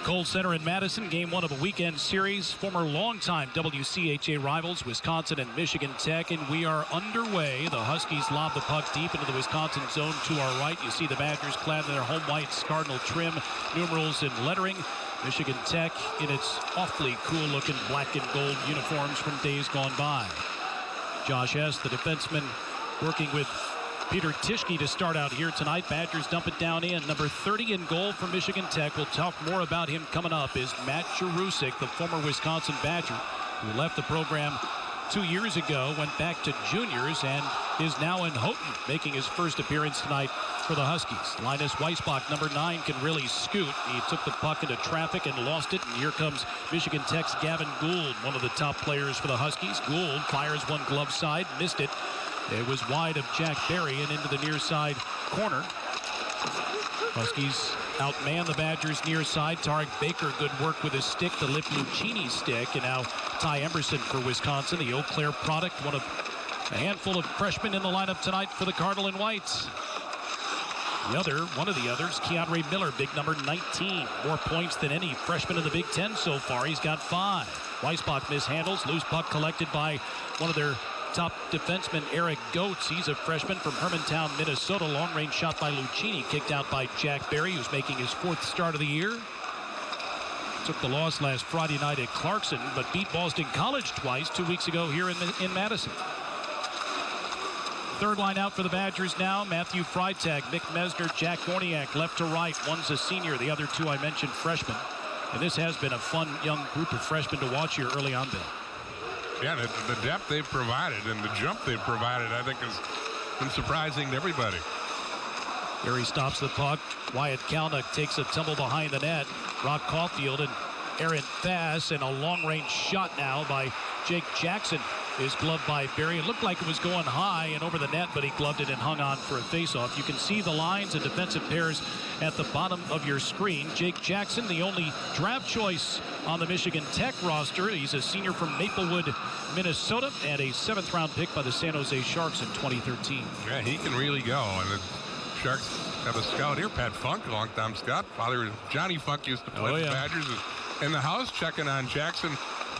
Kohl Center in Madison, game one of a weekend series. Former longtime WCHA rivals, Wisconsin and Michigan Tech, and we are underway. The Huskies lob the puck deep into the Wisconsin zone to our right. You see the Badgers clad in their home whites, cardinal trim, numerals and lettering. Michigan Tech in its awfully cool-looking black and gold uniforms from days gone by. Josh Hess, the defenseman, working with Peter Tischke to start out here tonight. Badgers dump it down in. Number 30 in goal for Michigan Tech. We'll talk more about him coming up. Is Matt Jerusik, the former Wisconsin Badger, who left the program 2 years ago, went back to juniors, and is now in Houghton, making his first appearance tonight for the Huskies. Linus Weissbach, number 9, can really scoot. He took the puck into traffic and lost it, and here comes Michigan Tech's Gavin Gould, one of the top players for the Huskies. Gould fires one glove side, missed it. It was wide of Jack Berry and into the near side corner. Huskies outman the Badgers near side. Tarek Baker, good work with his stick to lift Lucchini's stick. And now Ty Emberson for Wisconsin, the Eau Claire product, one of a handful of freshmen in the lineup tonight for the Cardinal and Whites. One of the others, Keonre Miller, big number 19. More points than any freshman in the Big Ten so far. He's got 5. Weissbach mishandles. Loose puck collected by one of their top defenseman, Eric Goetz. He's a freshman from Hermantown, Minnesota. Long-range shot by Lucchini, kicked out by Jack Berry, who's making his 4th start of the year. Took the loss last Friday night at Clarkson, but beat Boston College twice 2 weeks ago here in Madison. Third line out for the Badgers now. Matthew Freitag, Mick Mesner, Jack Gorniak, left to right. One's a senior, the other 2 I mentioned freshmen. And this has been a fun young group of freshmen to watch here early on, Bill. Yeah, the depth they've provided and the jump they've provided, I think, has been surprising to everybody. Berry stops the puck. Wyatt Kalnick takes a tumble behind the net. Brock Caulfield and Aaron Fass, and a long-range shot now by Jake Jackson is gloved by Berry. It looked like it was going high and over the net, but he gloved it and hung on for a face-off. You can see the lines and defensive pairs at the bottom of your screen. Jake Jackson, the only draft choice on the Michigan Tech roster. He's a senior from Maplewood, Minnesota, and a 7th-round pick by the San Jose Sharks in 2013. Yeah, he can really go. And the Sharks have a scout here, Pat Funk, a long-time scout. Father Johnny Funk used to play the Badgers. In the house, checking on Jackson.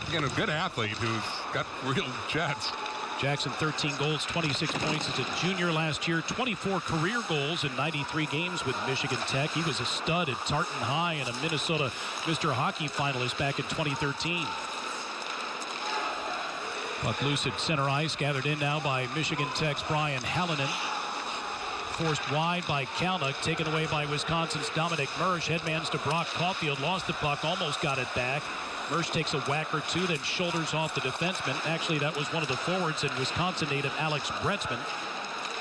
Again, a good athlete who's got real jets. Jackson, 13 goals, 26 points as a junior last year. 24 career goals in 93 games with Michigan Tech. He was a stud at Tartan High and a Minnesota Mr. Hockey finalist back in 2013. Puck loose at center ice, gathered in now by Michigan Tech's Brian Hallinan. Forced wide by Kalnick, taken away by Wisconsin's Dominic Mersch. Headmans to Brock Caulfield, lost the puck, almost got it back. Mersch takes a whack or 2, then shoulders off the defenseman. Actually, that was one of the forwards, and Wisconsin native Alex Bretzman.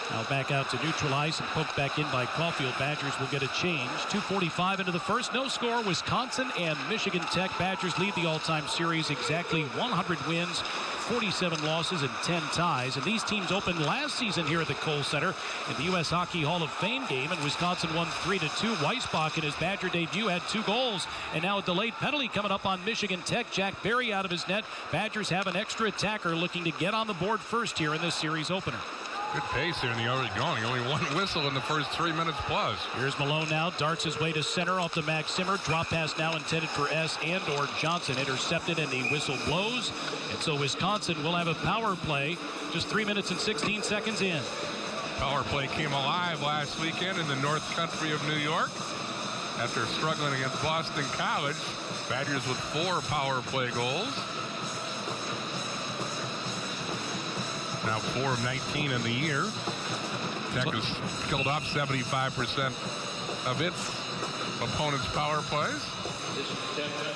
Now back out to neutral ice and poked back in by Caulfield. Badgers will get a change. 2:45 into the first. No score. Wisconsin and Michigan Tech. Badgers lead the all-time series, exactly 100 wins, 47 losses, and 10 ties. And these teams opened last season here at the Kohl Center in the U.S. Hockey Hall of Fame game, and Wisconsin won 3-2. Weissbach in his Badger debut had 2 goals, and now a delayed penalty coming up on Michigan Tech. Jack Berry out of his net. Badgers have an extra attacker looking to get on the board first here in this series opener. Good pace here in the early going. Only 1 whistle in the first 3 minutes plus. Here's Malone now. Darts his way to center off to Max Zimmer. Drop pass now intended for S and/or Johnson. Intercepted, and the whistle blows. And so Wisconsin will have a power play just 3 minutes and 16 seconds in. Power play came alive last weekend in the North Country of New York. After struggling against Boston College, Badgers with 4 power play goals. Now 4 of 19 in the year. Tech has killed off 75% of its opponent's power plays.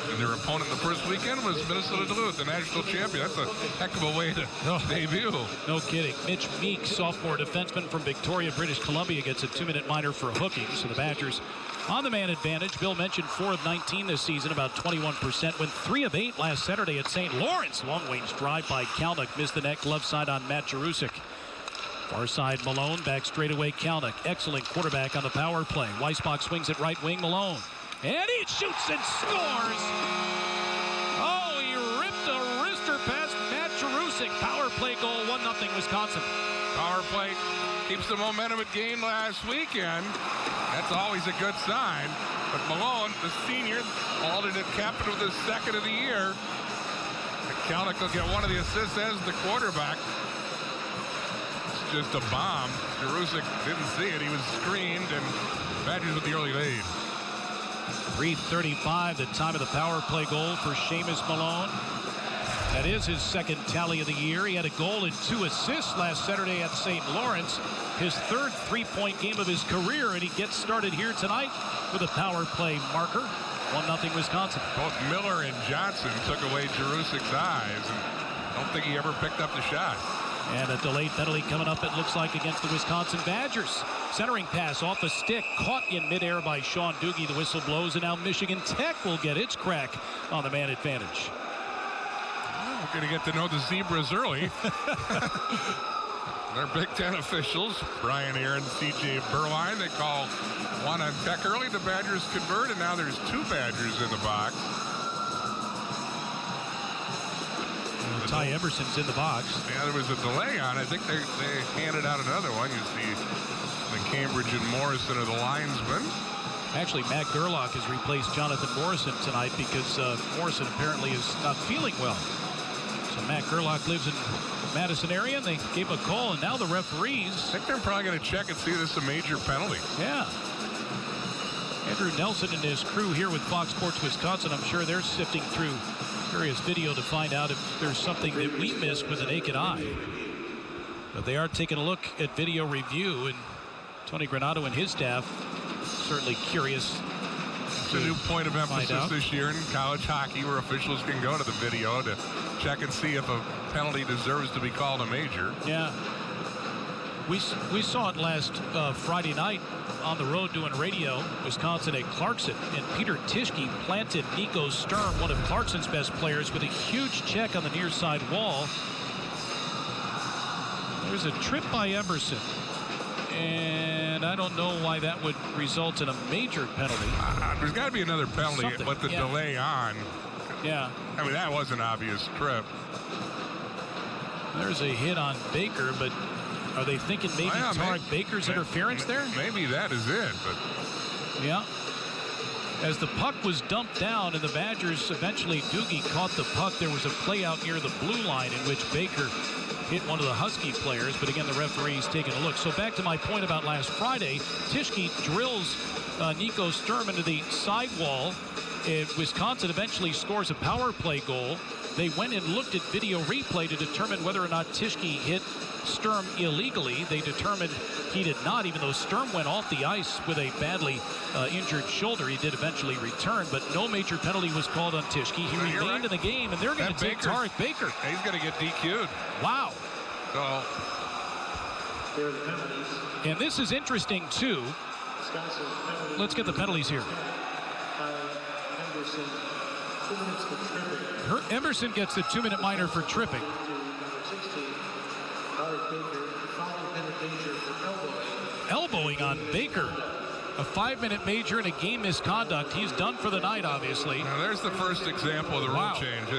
And their opponent the first weekend was Minnesota Duluth, the national champion. That's a heck of a way to debut. No kidding. Mitch Meek, sophomore defenseman from Victoria, British Columbia, gets a 2-minute minor for hooking. So the Badgers on the man advantage. Bill mentioned 4 of 19 this season, about 21%. Went 3 of 8 last Saturday at St. Lawrence. Long-range drive by Kalnick. Missed the net, left side on Matt Jerusik. Far side Malone, back straightaway Kalnick. Excellent quarterback on the power play. Weissbach swings it right wing, Malone. And he shoots and scores! He ripped a wrister past Matt Jerusik. Power play goal, 1-0 Wisconsin. Power play keeps the momentum it gained last weekend. That's always a good sign. But Malone, the senior, alternate captain of the second of the year. Kelnick will get one of the assists as the quarterback. It's just a bomb. Jerusik didn't see it. He was screened, and Badgers with the early lead. 3:35, the time of the power play goal for Seamus Malone. That is his second tally of the year. He had a goal and 2 assists last Saturday at St. Lawrence. His third three-point game of his career, and he gets started here tonight with a power play marker. 1-0 Wisconsin. Both Miller and Johnson took away Jerusik's eyes, and I don't think he ever picked up the shot. And a delayed penalty coming up, it looks like, against the Wisconsin Badgers. Centering pass off the stick, caught in midair by Sean Doogie. The whistle blows, and now Michigan Tech will get its crack on the man advantage. We're going to get to know the Zebras early. They're Big Ten officials. Brian Aaron, C.J. Berline. They call one on Tech early. The Badgers convert, and now there's 2 Badgers in the box. Ty Emerson's in the box. Yeah, there was a delay on. I think they handed out another one. You see the Cambridge and Morrison are the linesmen. Actually, Matt Gerlach has replaced Jonathan Morrison tonight because Morrison apparently is not feeling well. So Matt Gerlach lives in Madison area, and they gave him a call, and now the referees. I think they're probably going to check and see this is a major penalty. Yeah. Andrew Nelson and his crew here with Fox Sports Wisconsin, I'm sure they're sifting through various video to find out if there's something that we missed with the naked eye. But they are taking a look at video review, and Tony Granato and his staff certainly curious. It's a new point of emphasis this year in college hockey, where officials can go to the video to check and see if a penalty deserves to be called a major. Yeah. We saw it last Friday night on the road doing radio, Wisconsin at Clarkson, and Peter Tischke planted Nico Sturm, one of Clarkson's best players, with a huge check on the near side wall. There's a trip by Emerson, and I don't know why that would result in a major penalty. There's got to be another penalty with the delay on. Yeah. I mean, that was an obvious trip. There's a hit on Baker, but are they thinking maybe Tarek Baker's interference there? Maybe that is it, but yeah. As the puck was dumped down and the Badgers eventually, Doogie caught the puck, there was a play out near the blue line in which Baker hit one of the Husky players, but again the referee's taking a look. So back to my point about last Friday, Tischke drills Nico Sturm into the sidewall. Wisconsin eventually scores a power play goal. They went and looked at video replay to determine whether or not Tischke hit Sturm illegally. They determined he did not, even though Sturm went off the ice with a badly injured shoulder. He did eventually return, but no major penalty was called on Tischke. He remained in the game, and they're going to take Tarek Baker. He's going to get DQ'd. Wow. So. And this is interesting, too. Let's get the penalties here. Emerson gets the 2-minute minor for tripping. Elbowing on Baker. A 5-minute major and a game misconduct. He's done for the night, obviously. Now, there's the first example of the rule change.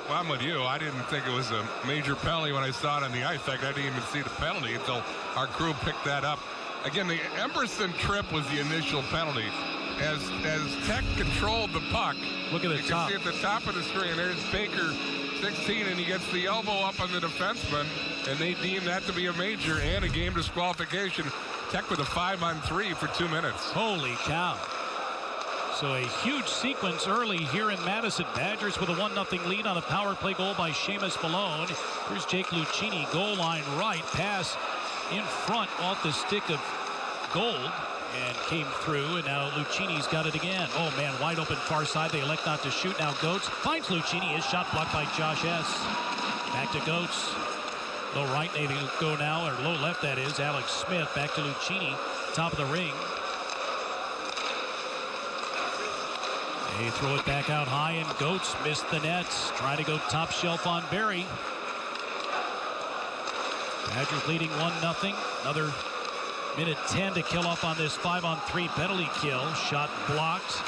I'm with you. I didn't think it was a major penalty when I saw it on the ice. In fact, I didn't even see the penalty until our crew picked that up. Again, the Emerson trip was the initial penalty. As Tech controlled the puck, look at the top. You can see at the top of the screen, there's Baker, 16, and he gets the elbow up on the defenseman, and they deem that to be a major and a game disqualification. Tech with a 5-on-3 for 2 minutes. Holy cow. So a huge sequence early here in Madison. Badgers with a 1-0 lead on a power play goal by Seamus Malone. Here's Jake Lucchini, goal line right, pass in front off the stick of Gold. And came through, and now Lucchini's got it again. Oh, man, wide open far side. They elect not to shoot. Now Goetz finds Lucchini. His shot blocked by Josh S. Back to Goetz. Low right, they go now, or low left, that is. Alex Smith back to Lucchini. Top of the ring. They throw it back out high, and Goetz missed the nets. Trying to go top shelf on Barry. Badgers leading 1-0. Another minute 10 to kill off on this 5-on-3 penalty kill. Shot blocked.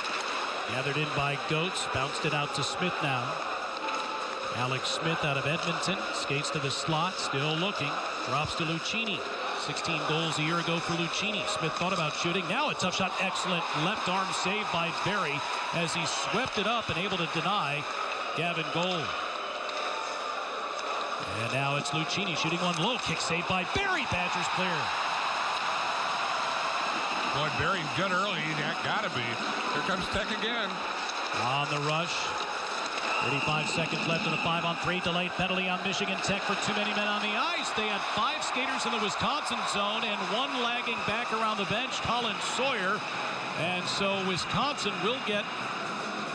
Gathered in by Goetz. Bounced it out to Smith now. Alex Smith out of Edmonton. Skates to the slot. Still looking. Drops to Lucchini. 16 goals a year ago for Lucchini. Smith thought about shooting. Now a tough shot. Excellent left arm save by Berry as he swept it up and able to deny Gavin Gold. And now it's Lucchini shooting one low. Kick saved by Berry. Badgers clear. Boy, Berry's good early. Got to be. Here comes Tech again. On the rush. 35 seconds left in the 5-on-3. Delayed penalty on Michigan Tech for too many men on the ice. They had 5 skaters in the Wisconsin zone and 1 lagging back around the bench, Colin Sawyer. And so Wisconsin will get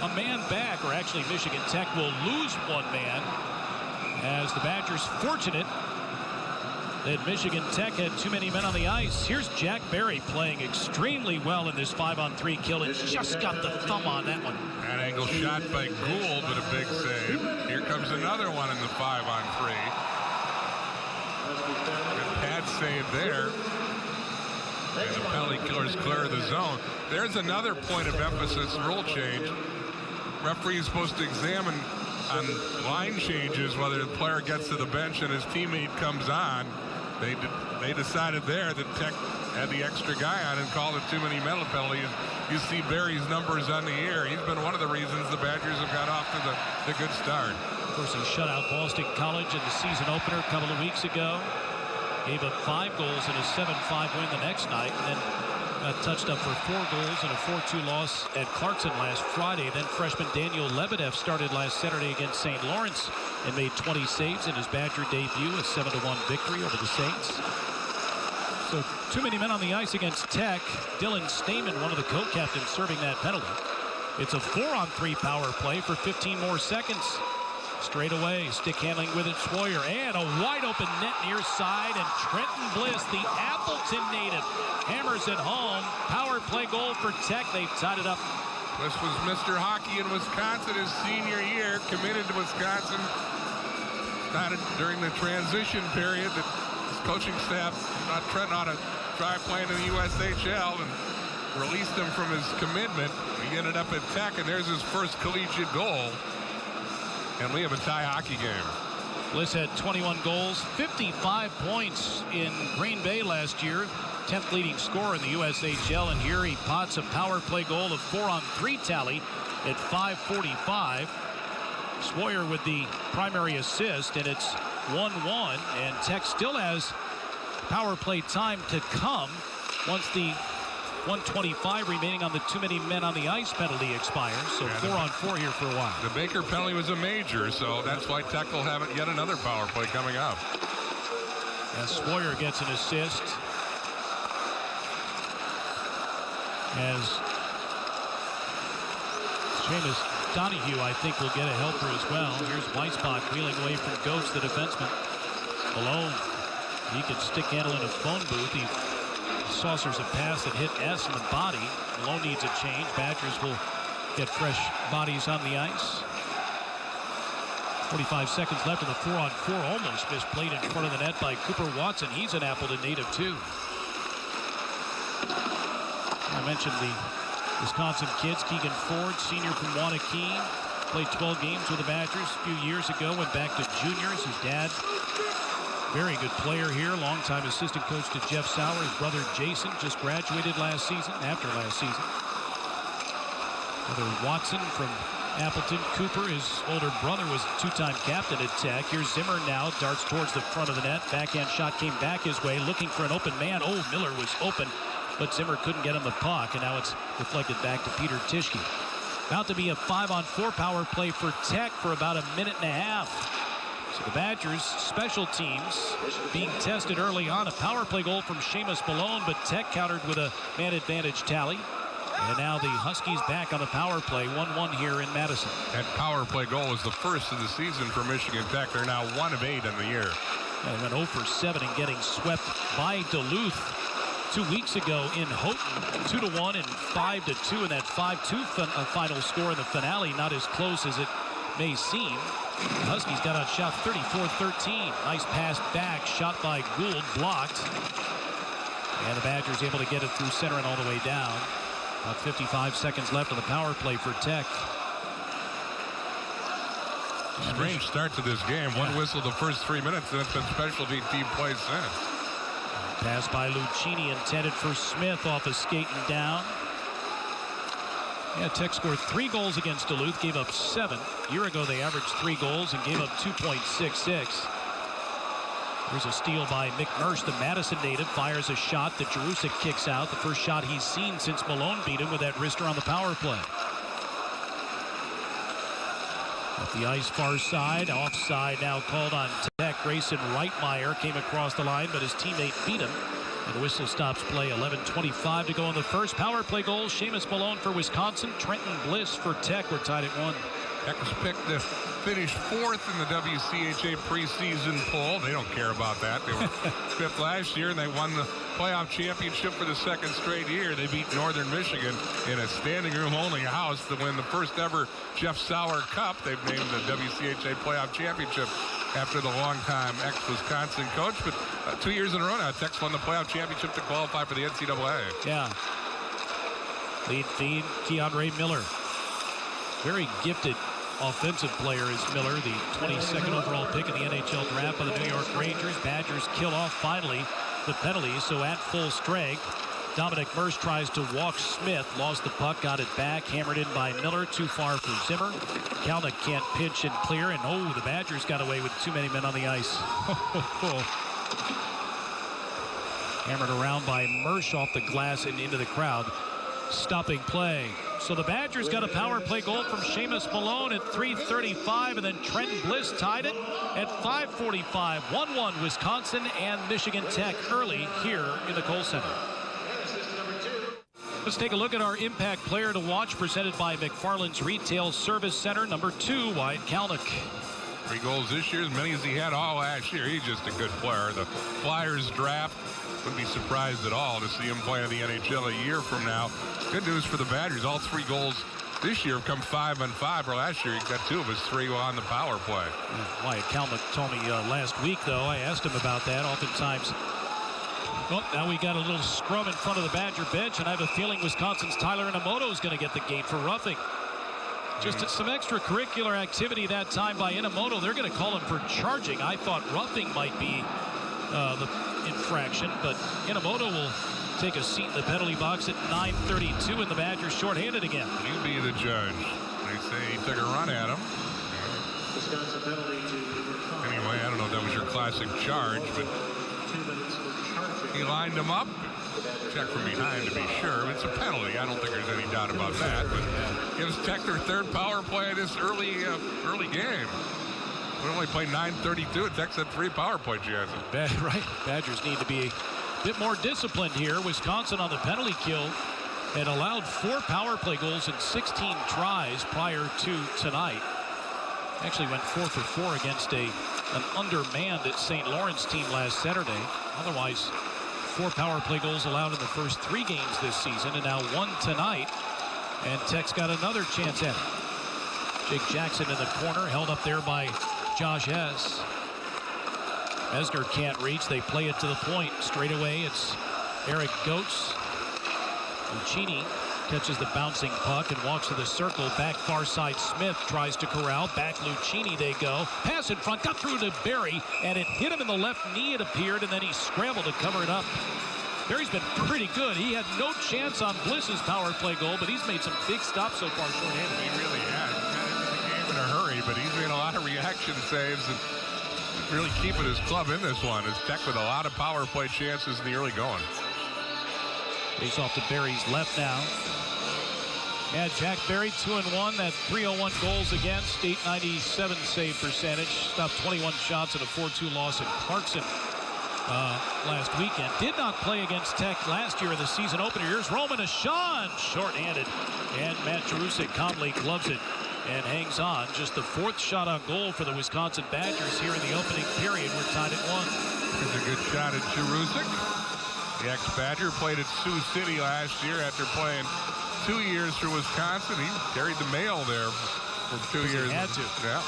a man back, or actually Michigan Tech will lose 1 man, as the Badgers fortunate that Michigan Tech had too many men on the ice. Here's Jack Berry playing extremely well in this 5-on-3 kill and just got the thumb on that one. That angle shot by Gould, but a big save. Here comes another one in the 5-on-3. Good pad save there. And the penalty killers clear the zone. There's another point of emphasis, rule change. Referee is supposed to examine on line changes whether the player gets to the bench and his teammate comes on. They decided there that Tech had the extra guy on and called it too many mental penalties. You see Berry's numbers on the year. He's been one of the reasons the Badgers have got off to the good start. Of course, he shut out Boston College in the season opener a couple of weeks ago. Gave up 5 goals in a 7-5 win the next night, and then got touched up for 4 goals in a 4-2 loss at Clarkson last Friday. Then freshman Daniel Lebedev started last Saturday against St. Lawrence and made 20 saves in his Badger debut, a 7-1 victory over the Saints. So too many men on the ice against Tech. Dylan Stamen, one of the co-captains, serving that penalty. It's a 4-on-3 power play for 15 more seconds. Straight away, stick handling with it, Sawyer, and a wide open net near side, and Trenton Bliss, the Appleton native, hammers it home. Power play goal for Tech. They've tied it up. Bliss was Mr. Hockey in Wisconsin his senior year, committed to Wisconsin. Started during the transition period that his coaching staff, Trenton, ought to try playing in the USHL, and released him from his commitment. He ended up at Tech, and there's his first collegiate goal. And we have a tie hockey game. Bliss had 21 goals, 55 points in Green Bay last year, 10th leading scorer in the USHL, and here he pots a power play goal of 4-on-3 tally at 5:45. Sawyer with the primary assist, and it's 1-1, and Tech still has power play time to come once the 1:25 remaining on the too many men on the ice penalty expires. So 4-on-4 here for a while. The Baker penalty was a major, so that's why Tech will have yet another power play coming up. And Sawyer gets an assist as Seamus Donahue, I think, will get a helper as well. Here's Weissbach wheeling away from Goetz, the defenseman. Alone, he could stick handle in a phone booth. He saucers a pass that hit S in the body. Malone needs a change. Badgers will get fresh bodies on the ice. 45 seconds left in the 4-on-4. Almost misplayed in front of the net by Cooper Watson. He's an Appleton native too. I mentioned the Wisconsin kids. Keegan Ford, senior from Waunakee, played 12 games with the Badgers a few years ago. Went back to juniors. His dad, very good player here, longtime assistant coach to Jeff Sauer. His brother Jason just graduated after last season. Brother Watson from Appleton. Cooper, his older brother, was two-time captain at Tech. Here's Zimmer now, darts towards the front of the net. Backhand shot came back his way, looking for an open man. Oh, Miller was open, but Zimmer couldn't get him the puck, and now it's deflected back to Peter Tischke. About to be a 5-on-4 power play for Tech for about a minute and a half. So the Badgers special teams being tested early on. A power play goal from Seamus Malone, but Tech countered with a man advantage tally. And now the Huskies back on the power play, 1-1 here in Madison. That power play goal was the first of the season for Michigan Tech. They're now 1 of 8 in the year. They went 0 for 7 and getting swept by Duluth 2 weeks ago in Houghton, 2-1 and 5-2 in that 5-2 final score in the finale. Not as close as it may seem. The Huskies got outshot 34-13. Nice pass back, shot by Gould, blocked. And the Badgers able to get it through center and all the way down. About 55 seconds left on the power play for Tech. Strange start to this game. One whistle the first 3 minutes, and it's been specialty team play since. Pass by Lucchini intended for Smith off a skating down. Yeah, Tech scored 3 goals against Duluth, gave up 7. A year ago, they averaged 3 goals and gave up 2.66. Here's a steal by McMursh, the Madison native, fires a shot that Jerusik kicks out. The first shot he's seen since Malone beat him with that wrister on the power play. At the ice far side, offside now called on Tech. Grayson Reitmeyer came across the line, but his teammate beat him. And the whistle stops play. 11:25 to go in the first. Power play goal, Seamus Malone for Wisconsin. Trenton Bliss for Tech. We're tied at 1. Tech was picked to finish 4th in the WCHA preseason poll. They don't care about that. They were 5th last year, and they won the playoff championship for the 2nd straight year. They beat Northern Michigan in a standing room only house to win the first ever Jeff Sauer Cup. They've named the WCHA playoff championship after the longtime ex-Wisconsin coach. But 2 years in a row now, Tech's won the playoff championship to qualify for the NCAA. Yeah. Lead feed, Keandre Miller. Very gifted offensive player is Miller, the 22nd overall pick in the NHL draft by the New York Rangers. Badgers kill off finally the penalties, so at full strength. Dominic Mersch tries to walk Smith, lost the puck, got it back, hammered in by Miller, too far for Zimmer. Kalnick can't pinch and clear, and the Badgers got away with too many men on the ice. Hammered around by Mersch off the glass and into the crowd. Stopping play. So the Badgers got a power play goal from Seamus Malone at 3:35, and then Trenton Bliss tied it at 5:45. 1-1 Wisconsin and Michigan Tech early here in the Kohl Center. Let's take a look at our impact player to watch, presented by McFarland's Retail Service Center. Number 2, Wyatt Kalnick. 3 goals this year, as many as he had all last year. He's just a good player. The Flyers draft, wouldn't be surprised at all to see him play in the NHL a year from now. Good news for the Badgers. All 3 goals this year have come 5-on-5. Or last year, he got 2 of his 3 on the power play. Wyatt Kalnick told me last week, though, I asked him about that. Oftentimes, now we got a little scrum in front of the Badger bench, and I have a feeling Wisconsin's Tyler Inamoto is going to get the game for roughing. Just some extracurricular activity that time by Inamoto. They're going to call him for charging. I thought roughing might be the infraction, but Inamoto will take a seat in the penalty box at 9:32, and the Badgers shorthanded again. You be the judge. They say he took a run at him. Anyway, I don't know if that was your classic charge, but he lined him up. Check from behind to be sure. It's a penalty. I don't think there's any doubt about that. But gives Tech their 3rd power play of this early game. We only played 9:32. Tech's had 3 power play chances. Right. Badgers need to be a bit more disciplined here. Wisconsin on the penalty kill had allowed 4 power play goals in 16 tries prior to tonight. Actually went 4 for 4 against an undermanned St. Lawrence team last Saturday. Otherwise, 4 power play goals allowed in the first 3 games this season, and now 1 tonight. And Tech's got another chance at it. Jake Jackson in the corner, held up there by Josh Hess. Mesner can't reach. They play it to the point. Straight away, it's Eric Goetz. Lucchini catches the bouncing puck and walks to the circle. Back far side, Smith tries to corral. Back Lucchini they go. Pass in front, got through to Barry, and it hit him in the left knee, it appeared, and then he scrambled to cover it up. Barry's been pretty good. He had no chance on Bliss's power play goal, but he's made some big stops so far short-handed. He really has. He got into the game in a hurry, but he's made a lot of reaction saves and really keeping his club in this one. As Tech with a lot of power play chances in the early going. Face off to Barry's left now. Yeah, Jack Barry 2-1. That 301 goals against, 897 save percentage. Stopped 21 shots in a 4-2 loss in Clarkson last weekend. Did not play against Tech last year in the season opener. Here's Roman Ashan, short-handed, and Matt Jerusik calmly gloves it and hangs on. Just the 4th shot on goal for the Wisconsin Badgers here in the opening period. We're tied at 1. Here's a good shot at Jerusik. The ex-Badger played at Sioux City last year after playing 2 years for Wisconsin. He carried the mail there for 2 years. He had to. Yeah.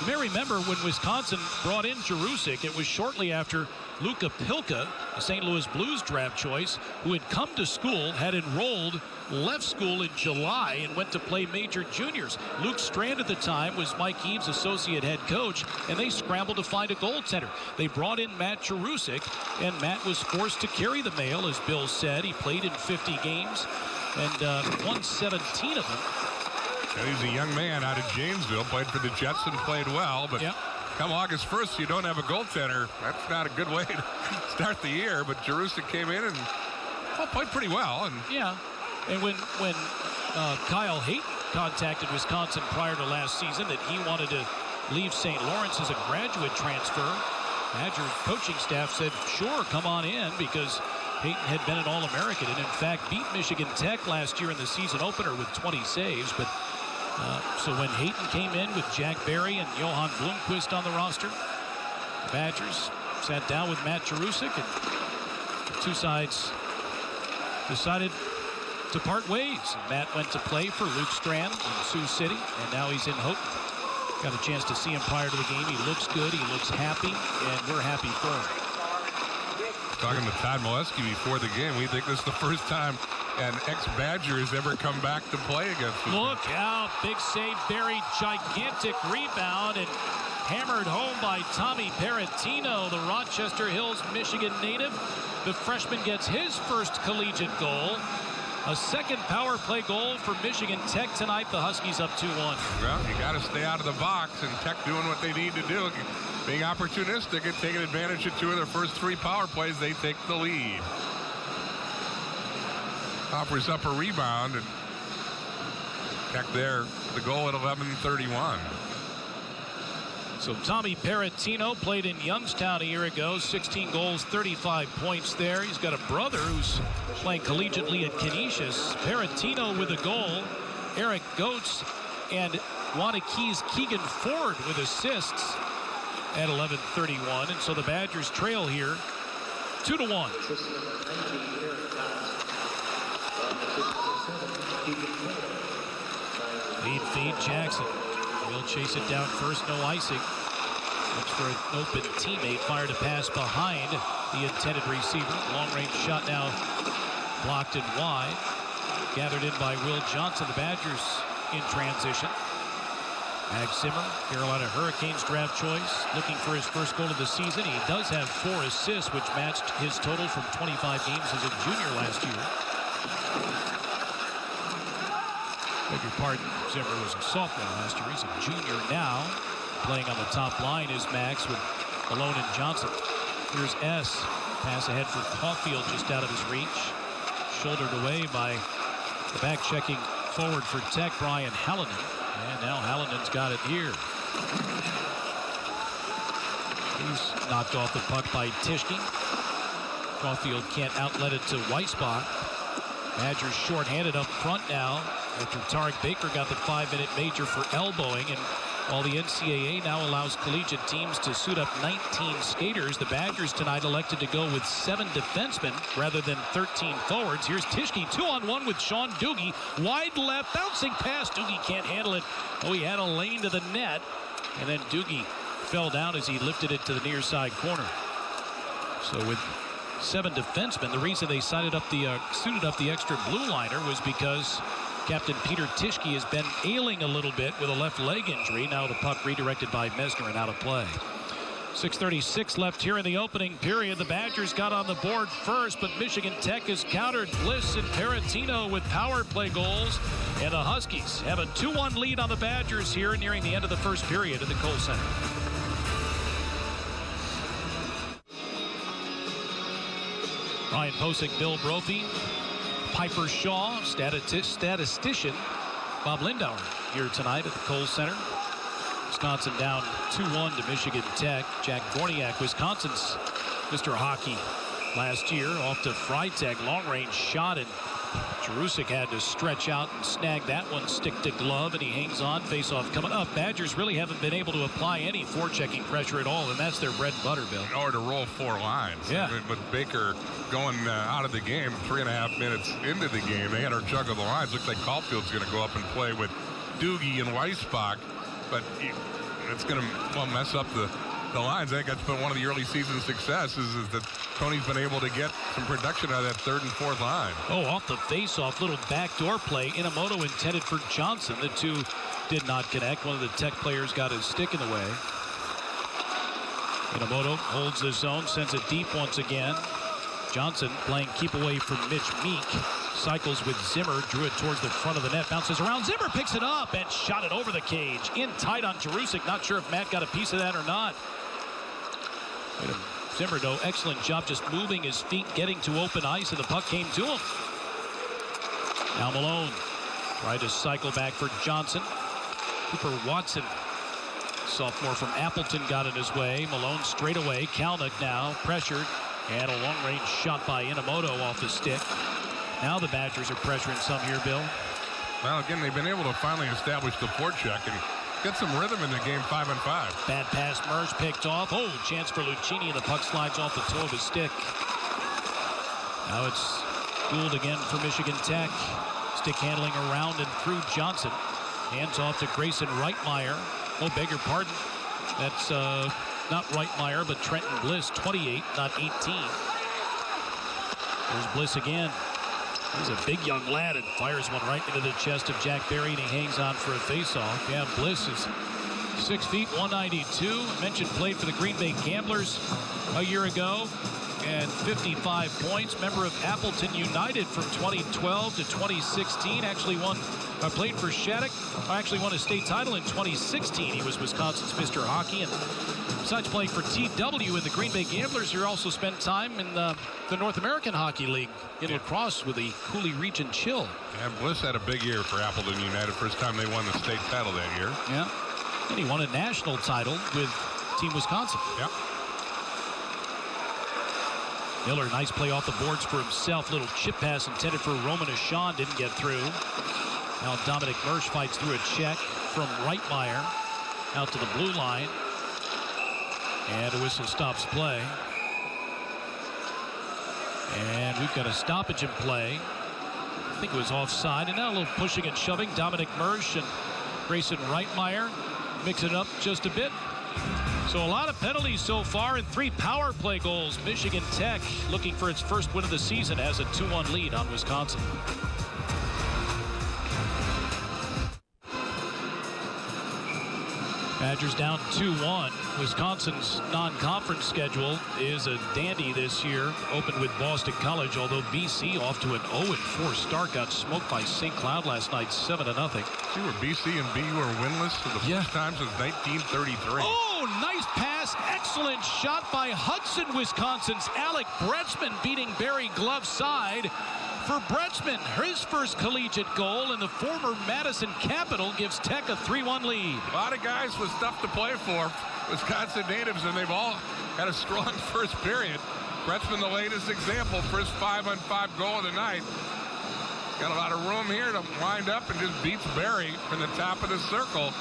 You may remember when Wisconsin brought in Jerusik, it was shortly after Luka Pilka, a St. Louis Blues draft choice, who had come to school, had enrolled, left school in July, and went to play major juniors. Luke Strand at the time was Mike Eaves' associate head coach, and they scrambled to find a goaltender. They brought in Matt Jarusik, and Matt was forced to carry the mail, as Bill said. He played in 50 games and won 17 of them. And he's a young man out of Janesville, played for the Jets and played well, but come August 1st, you don't have a goaltender. That's not a good way to start the year, but Jarusik came in and played pretty well. And when Kyle Hayton contacted Wisconsin prior to last season that he wanted to leave St. Lawrence as a graduate transfer, Badger coaching staff said, sure, come on in, because Hayton had been an All-American and, in fact, beat Michigan Tech last year in the season opener with 20 saves. But so when Hayton came in with Jack Barry and Johan Blomqvist on the roster, the Badgers sat down with Matt Jarusik, and the two sides decided to part ways. And Matt went to play for Luke Strand in Sioux City, and now he's in Houghton. Got a chance to see him prior to the game. He looks good. He looks happy, and we're happy for him. Talking to Todd Molesky before the game, we think this is the first time an ex-Badger has ever come back to play against us. Look out. Big save, Barry. Gigantic rebound, and hammered home by Tommy Peratino, the Rochester Hills, Michigan native. The freshman gets his first collegiate goal. A second power play goal for Michigan Tech tonight. The Huskies up 2-1. Well, you got to stay out of the box, and Tech doing what they need to do. Being opportunistic and taking advantage of two of their first three power plays, they take the lead. Offers up a rebound, and Tech there, the goal at 11:31. So Tommy Peratino played in Youngstown a year ago, 16 goals, 35 points there. He's got a brother who's playing collegiately at Canisius. Peratino with a goal, Eric Goetz and Wanakee's Keegan Ford with assists at 11:31, and so the Badgers trail here 2-1. Lead feed Jackson. He'll chase it down first, no icing. Looks for an open teammate, fired a pass behind the intended receiver. Long range shot now blocked and wide. Gathered in by Will Johnson. The Badgers in transition. Max Zimmer, Carolina Hurricanes draft choice, looking for his first goal of the season. He does have 4 assists, which matched his total from 25 games as a junior last year. Beg your pardon, Zimmer was a sophomore last year. He's a junior now. Playing on the top line is Max with Malone and Johnson. Here's S. Pass ahead for Caulfield, just out of his reach. Shouldered away by the back-checking forward for Tech, Brian Hallinan. And now Hallinan's got it here. He's knocked off the puck by Tischke. Caulfield can't outlet it to Weissbach. Badgers shorthanded up front now after Tarek Baker got the 5-minute major for elbowing. And while the NCAA now allows collegiate teams to suit up 19 skaters, the Badgers tonight elected to go with 7 defensemen rather than 13 forwards. Here's Tischke 2-on-1 with Sean Doogie. Wide left, bouncing pass. Doogie can't handle it. Oh, he had a lane to the net. And then Doogie fell down as he lifted it to the near side corner. So with 7 defensemen, the reason they suited up the extra blue liner was because Captain Peter Tischke has been ailing a little bit with a left leg injury. Now the puck redirected by Mesner and out of play. 6:36 left here in the opening period. The Badgers got on the board first, but Michigan Tech has countered. Bliss and Peratino with power play goals. And the Huskies have a 2-1 lead on the Badgers here nearing the end of the first period at the Kohl Center. Ryan Posick, Bill Brophy, Piper Shaw, statistician Bob Lindauer here tonight at the Kohl Center. Wisconsin down 2-1 to Michigan Tech. Jack Gorniak, Wisconsin's Mr. Hockey last year, off to Freitag. Long-range shot, and Jarusik had to stretch out and snag that one, stick to glove, and he hangs on. Face-off coming up. Badgers really haven't been able to apply any forechecking pressure at all, and that's their bread and butter, Bill. Or to roll 4 lines. Yeah. But Baker going out of the game 3.5 minutes into the game, they had our juggle the lines. Looks like Caulfield's going to go up and play with Doogie and Weissbach, but it's going to mess up the the lines. I think that's been one of the early season successes is that Tony's been able to get some production out of that third and fourth line. Oh, off the face-off, little backdoor play. Inamoto intended for Johnson. The two did not connect. One of the Tech players got his stick in the way. Inamoto holds the zone, sends it deep once again. Johnson playing keep away from Mitch Meek. Cycles with Zimmer, drew it towards the front of the net, bounces around. Zimmer picks it up and shot it over the cage. In tight on Jerusik. Not sure if Matt got a piece of that or not. Zimmer, though, excellent job just moving his feet, getting to open ice, and the puck came to him. Now Malone tried to cycle back for Johnson. Cooper Watson, sophomore from Appleton, got in his way. Malone straight away. Kalnick now pressured, and a long-range shot by Inamoto off the stick. Now the Badgers are pressuring some here, Bill. Well, again, they've been able to finally establish the forecheck and get some rhythm in the game 5 on 5. Bad pass, Mersch picked off. Oh, chance for Lucchini, and the puck slides off the toe of his stick. Now it's Gould again for Michigan Tech. Stick handling around and through Johnson. Hands off to Grayson Reitmeier. Oh, beg your pardon. That's not Reitmeier, but Trenton Bliss, 28, not 18. There's Bliss again. He's a big young lad and fires one right into the chest of Jack Berry, and he hangs on for a faceoff. Yeah, Bliss is 6 feet, 192. I mentioned played for the Green Bay Gamblers a year ago and 55 points. Member of Appleton United from 2012 to 2016. Actually played for Shattuck. Actually won a state title in 2016. He was Wisconsin's Mr. Hockey. And besides playing for TW in the Green Bay Gamblers, he also spent time in the North American Hockey League in lacrosse with the Cooley Region Chill. And Bliss had a big year for Appleton United. First time they won the state title that year. Yeah. And he won a national title with Team Wisconsin. Yep. Miller, nice play off the boards for himself. Little chip pass intended for Roman Ashawn, didn't get through. Now Dominic Mersch fights through a check from Reitmeier out to the blue line. And a whistle stops play. And we've got a stoppage in play. I think it was offside. And now a little pushing and shoving. Dominic Mersch and Grayson Reitmeier mix it up just a bit. So a lot of penalties so far and 3 power play goals. Michigan Tech looking for its first win of the season, has a 2-1 lead on Wisconsin. Badgers down 2-1. Wisconsin's non-conference schedule is a dandy this year. Opened with Boston College, although BC off to an 0-4 start. Got smoked by St. Cloud last night, 7-0. See where BC and BU are winless for the first time since 1933. Oh, nice pass. Excellent shot by Hudson, Wisconsin's Alec Bretzman, beating Barry glove side. For Bretzman, his first collegiate goal in the former Madison Capital gives Tech a 3-1 lead. A lot of guys with stuff to play for. Wisconsin natives, and they've all had a strong first period. Bretzman, the latest example, first 5-on-5 goal of the night. Got a lot of room here to wind up and just beats Barry from the top of the circle.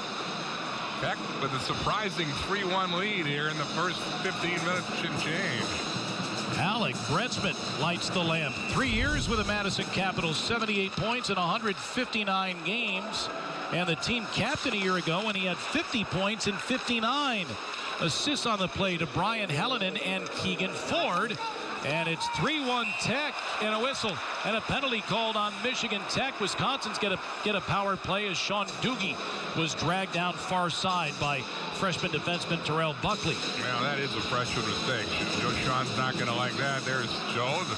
Tech with a surprising 3-1 lead here in the first 15 minutes and change. Alec Bretzman lights the lamp. 3 years with the Madison Capitals, 78 points in 159 games. And the team captain a year ago when he had 50 points in 59. Assists on the play to Brian Hallinan and Keegan Ford. And it's 3-1 Tech, and a whistle and a penalty called on Michigan Tech. Wisconsin's get a power play as Sean Doogie was dragged down far side by freshman defenseman Terrell Buckley. Well, that is a freshman mistake. Joe Sean's not going to like that. There's Joe, the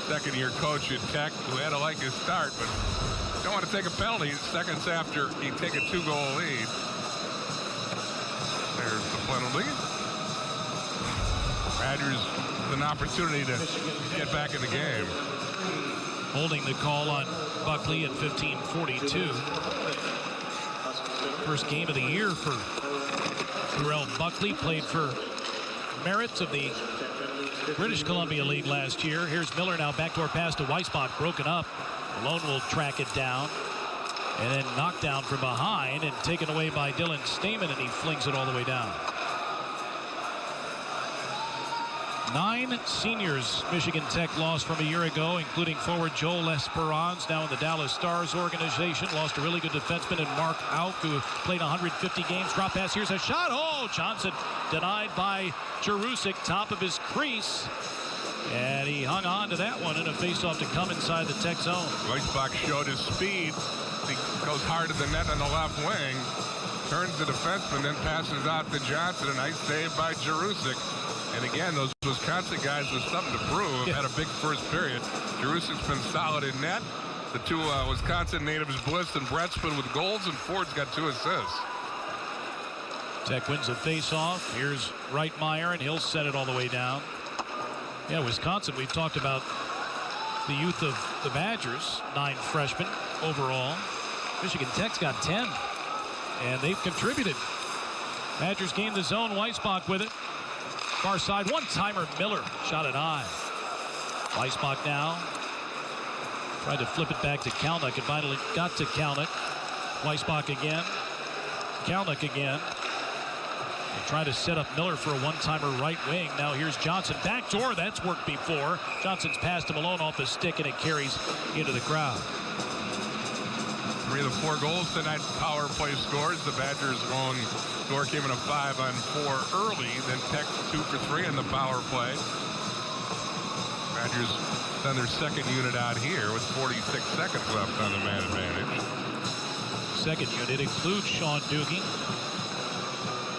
second-year coach at Tech, who had to like his start, but don't want to take a penalty seconds after he take a 2-goal lead. There's the penalty. Badgers with an opportunity to get back in the game. Holding the call on Buckley at 15:42. First game of the year for Terrell Buckley. Played for Merritt of the British Columbia League last year. Here's Miller now, backdoor pass to Weissbach, broken up. Malone will track it down. And then knocked down from behind and taken away by Dylan Stamen, and he flings it all the way down. 9 seniors Michigan Tech lost from a year ago, including forward Joel Esperance, now in the Dallas Stars organization. Lost a really good defenseman in Mark Auk, who played 150 games. Drop pass, here's a shot. Oh, Johnson denied by Jerusik, top of his crease. And he hung on to that one in a faceoff to come inside the Tech zone. Weissbach showed his speed. He goes hard to the net on the left wing. Turns the defenseman, then passes out to Johnson. A nice save by Jerusik. And again, those Wisconsin guys with something to prove. Had a big first period. Jerusik's been solid in net. The two Wisconsin natives, Bliss and Bretzman, with goals, and Ford's got 2 assists. Tech wins a faceoff. Here's Reitmeyer, and he'll set it all the way down. Yeah, Wisconsin, we've talked about the youth of the Badgers, 9 freshmen overall. Michigan Tech's got 10, and they've contributed. Badgers gain the zone. Weissbach with it. Far side, one-timer. Miller shot it high. Weissbach now tried to flip it back to Kalnick, and finally got to Kalnick. Weissbach again. Kalnick again. They try to set up Miller for a one-timer right wing. Now here's Johnson. Backdoor, that's worked before. Johnson's passed him alone off the stick, and it carries into the crowd. 3 of the 4 goals tonight, power play scores. The Badgers' own score came in a 5-on-4 early. Then Tech 2 for 3 in the power play. Badgers send their second unit out here with 46 seconds left on the man advantage. Second unit includes Sean Doogie.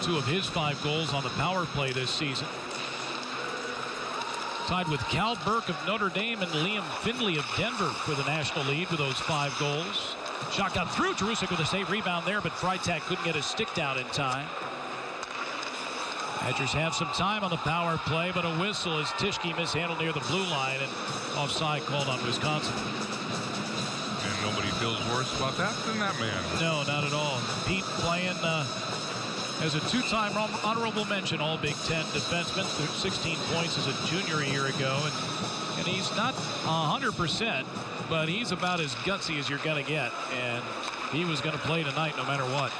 2 of his 5 goals on the power play this season. Tied with Cal Burke of Notre Dame and Liam Findley of Denver for the national lead with those 5 goals. Shot got through. Jerusik with a safe rebound there, but Freitag couldn't get his stick down in time. Badgers have some time on the power play, but a whistle as Tischke mishandled near the blue line, and offside called on Wisconsin. And nobody feels worse about that than that man. No, not at all. Pete playing as a 2-time honorable mention All Big Ten defenseman, 16 points as a junior a year ago, and he's not 100%, but he's about as gutsy as you're going to get, and he was going to play tonight no matter what.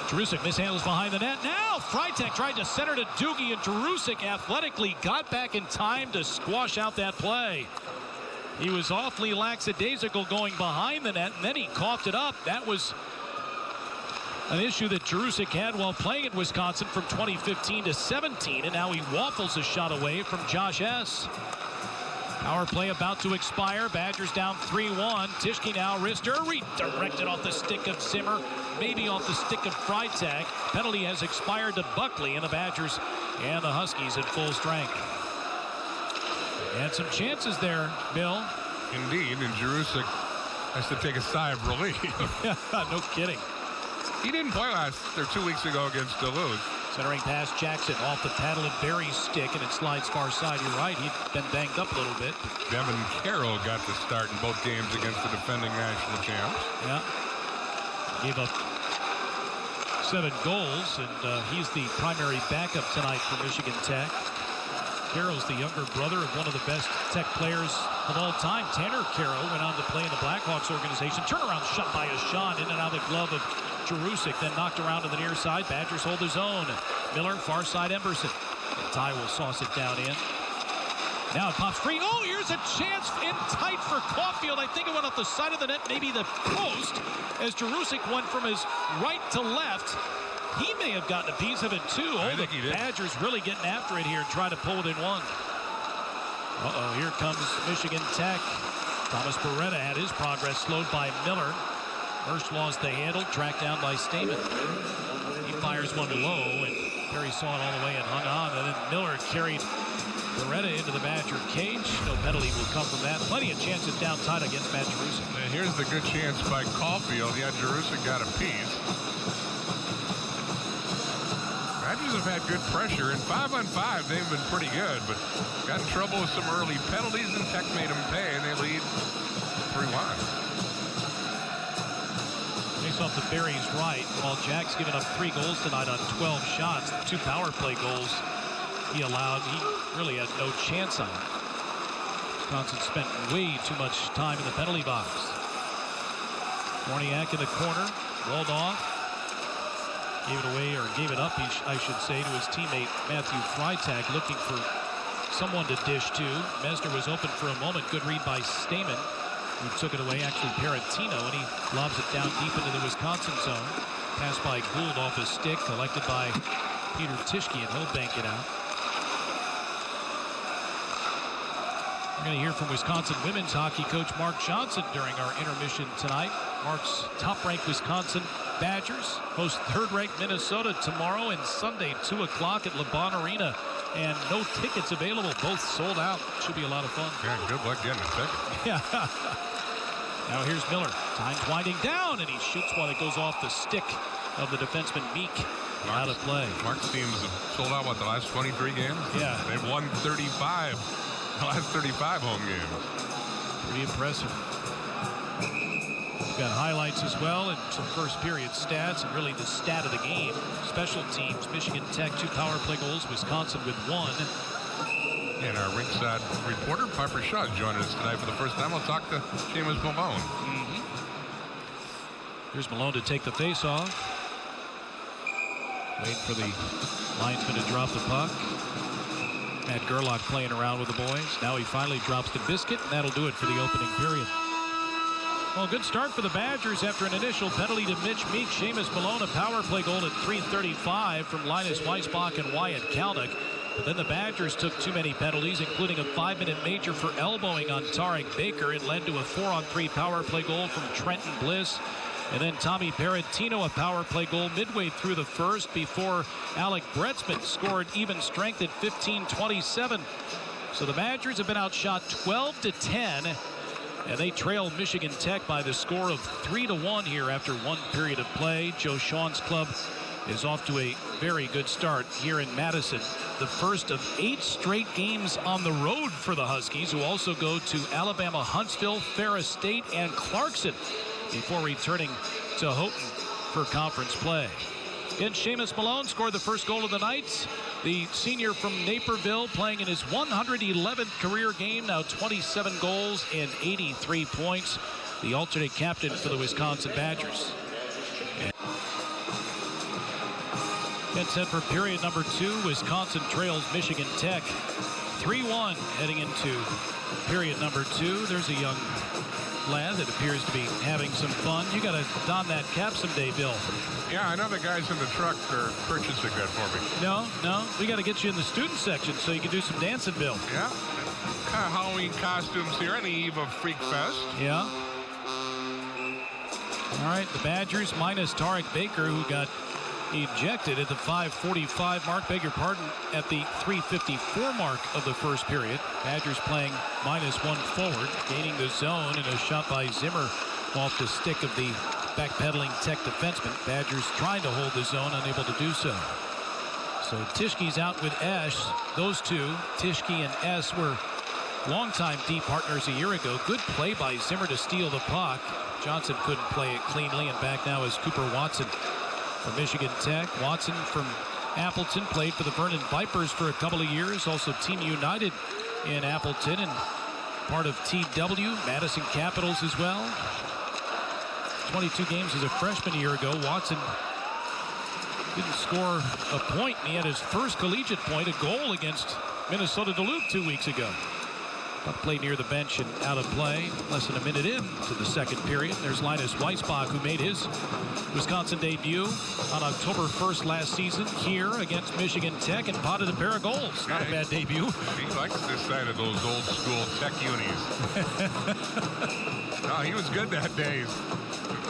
Jerusik mishandles behind the net. Now Freitag tried to center to Doogie, and Jerusik athletically got back in time to squash out that play. He was awfully lackadaisical going behind the net, and then he coughed it up. That was an issue that Jerusik had while playing at Wisconsin from 2015 to 17, and now he waffles a shot away from Josh S. Power play about to expire. Badgers down 3-1. Tischke now wrister redirected off the stick of Zimmer, maybe off the stick of Freitag. Penalty has expired to Buckley, and the Badgers and the Huskies at full strength. And some chances there, Bill. Indeed, and Jerusik has to take a sigh of relief. No kidding. He didn't play 2 weeks ago against Duluth. Centering pass, Jackson off the paddle of Barry's stick, and it slides far side. You're right, he'd been banged up a little bit. Devin Carroll got the start in both games against the defending national champs. Yeah. Gave up 7 goals, and he's the primary backup tonight for Michigan Tech. Carroll's the younger brother of one of the best Tech players of all time. Tanner Carroll went on to play in the Blackhawks organization. Turnaround shot by Ashawn, in and out of the glove of Jerusik, then knocked around to the near side. Badgers hold his own. Miller, far side, Emberson. And Ty will sauce it down in. Now it pops free. Oh, here's a chance in tight for Caulfield. I think it went off the side of the net, maybe the post, as Jerusik went from his right to left. He may have gotten a piece of it, too. I think he did. Badgers really getting after it here and trying to pull within 1. Here comes Michigan Tech. Thomas Beretta had his progress slowed by Miller. First lost the handle, tracked down by Stamen. He fires one low, and Perry saw it all the way and hung on. And then Miller carried Beretta into the Badger cage. No penalty will come from that. Plenty of chances down tight against Matt Jerusik. And here's the good chance by Caulfield. Yeah, Jerusik got a piece. Badgers have had good pressure, and 5-on-5 they've been pretty good, but got in trouble with some early penalties, and Tech made them pay, and they lead 3-1. Takes off to Barry's right, while Jack's given up 3 goals tonight on 12 shots. The 2 power play goals he allowed, he really had no chance on. Wisconsin spent way too much time in the penalty box. Warniak in the corner, rolled off. Gave it away, or gave it up, I should say, to his teammate Matthew Freitag, looking for someone to dish to. Mesner was open for a moment. Good read by Stamen, who took it away. Actually, Parentino, and he lobs it down deep into the Wisconsin zone. Pass by Gould off his stick, collected by Peter Tischke, and he'll bank it out. We're going to hear from Wisconsin women's hockey coach Mark Johnson during our intermission tonight. Mark's top-ranked Wisconsin Badgers host third-ranked Minnesota tomorrow and Sunday, 2 o'clock at LeBron Arena. And no tickets available, both sold out. Should be a lot of fun. Yeah, good luck getting a ticket. Yeah. Now here's Miller. Time's winding down, and he shoots while it goes off the stick of the defenseman Meek. Out of play. Mark's teams have sold out, what, the last 23 games? Yeah. They've won 35. The last 35 home games. Pretty impressive. We've got highlights as well and some first period stats and really the stat of the game. Special teams, Michigan Tech 2 power play goals, Wisconsin with 1. And our ringside reporter, Piper Shaw, is joining us tonight for the first time. We'll talk to Seamus Malone. Here's Malone to take the face-off. Waiting for the linesman to drop the puck. Matt Gerlach playing around with the boys. Now he finally drops the biscuit, and that'll do it for the opening period. Well, good start for the Badgers after an initial penalty to Mitch Meek. Seamus Malone, a power play goal at 3:35 from Linus Weissbach and Wyatt Kalnick. But then the Badgers took too many penalties, including a 5-minute major for elbowing on Tarek Baker. It led to a 4-on-3 power play goal from Trenton Bliss. And then Tommy Parentino, a power play goal midway through the first before Alec Bretzman scored even strength at 15:27. So the Badgers have been outshot 12-10, and they trail Michigan Tech by the score of 3-1 here after one period of play. Joe Shawn's club is off to a very good start here in Madison. The first of 8 straight games on the road for the Huskies, who also go to Alabama, Huntsville, Ferris State, and Clarkson before returning to Houghton for conference play. Again, Seamus Malone scored the first goal of the night. The senior from Naperville playing in his 111th career game, now 27 goals and 83 points. The alternate captain for the Wisconsin Badgers. Get set for period number 2. Wisconsin trails Michigan Tech 3-1 heading into period number 2. There's a young lad that appears to be having some fun. You got to don that cap someday, Bill. Yeah, I know the guys in the truck are purchasing that for me. No, we got to get you in the student section so you can do some dancing, Bill. Yeah, kind of Halloween costumes here on the eve of Freak Fest. Yeah. All right, the Badgers minus Tarek Baker, who got ejected at the 5:45 mark. Beg your pardon, at the 3:54 mark of the first period. Badgers playing -1 forward, gaining the zone, and a shot by Zimmer off the stick of the backpedaling Tech defenseman. Badgers trying to hold the zone, unable to do so. So Tischke's out with Esch. Those two, Tischke and Esch, were longtime D partners a year ago. Good play by Zimmer to steal the puck. Johnson couldn't play it cleanly, and back now is Cooper Watson from Michigan Tech. Watson from Appleton played for the Vernon Vipers for a couple of years. Also Team United in Appleton and part of TW, Madison Capitals as well. 22 games as a freshman a year ago. Watson didn't score a point, and he had his first collegiate point, a goal against Minnesota Duluth 2 weeks ago. Puck played near the bench and out of play. Less than a minute in to the second period. There's Linus Weissbach, who made his Wisconsin debut on October 1st last season here against Michigan Tech and potted a pair of goals. Not a bad debut. He likes this side of those old school Tech unis. No, he was good that day.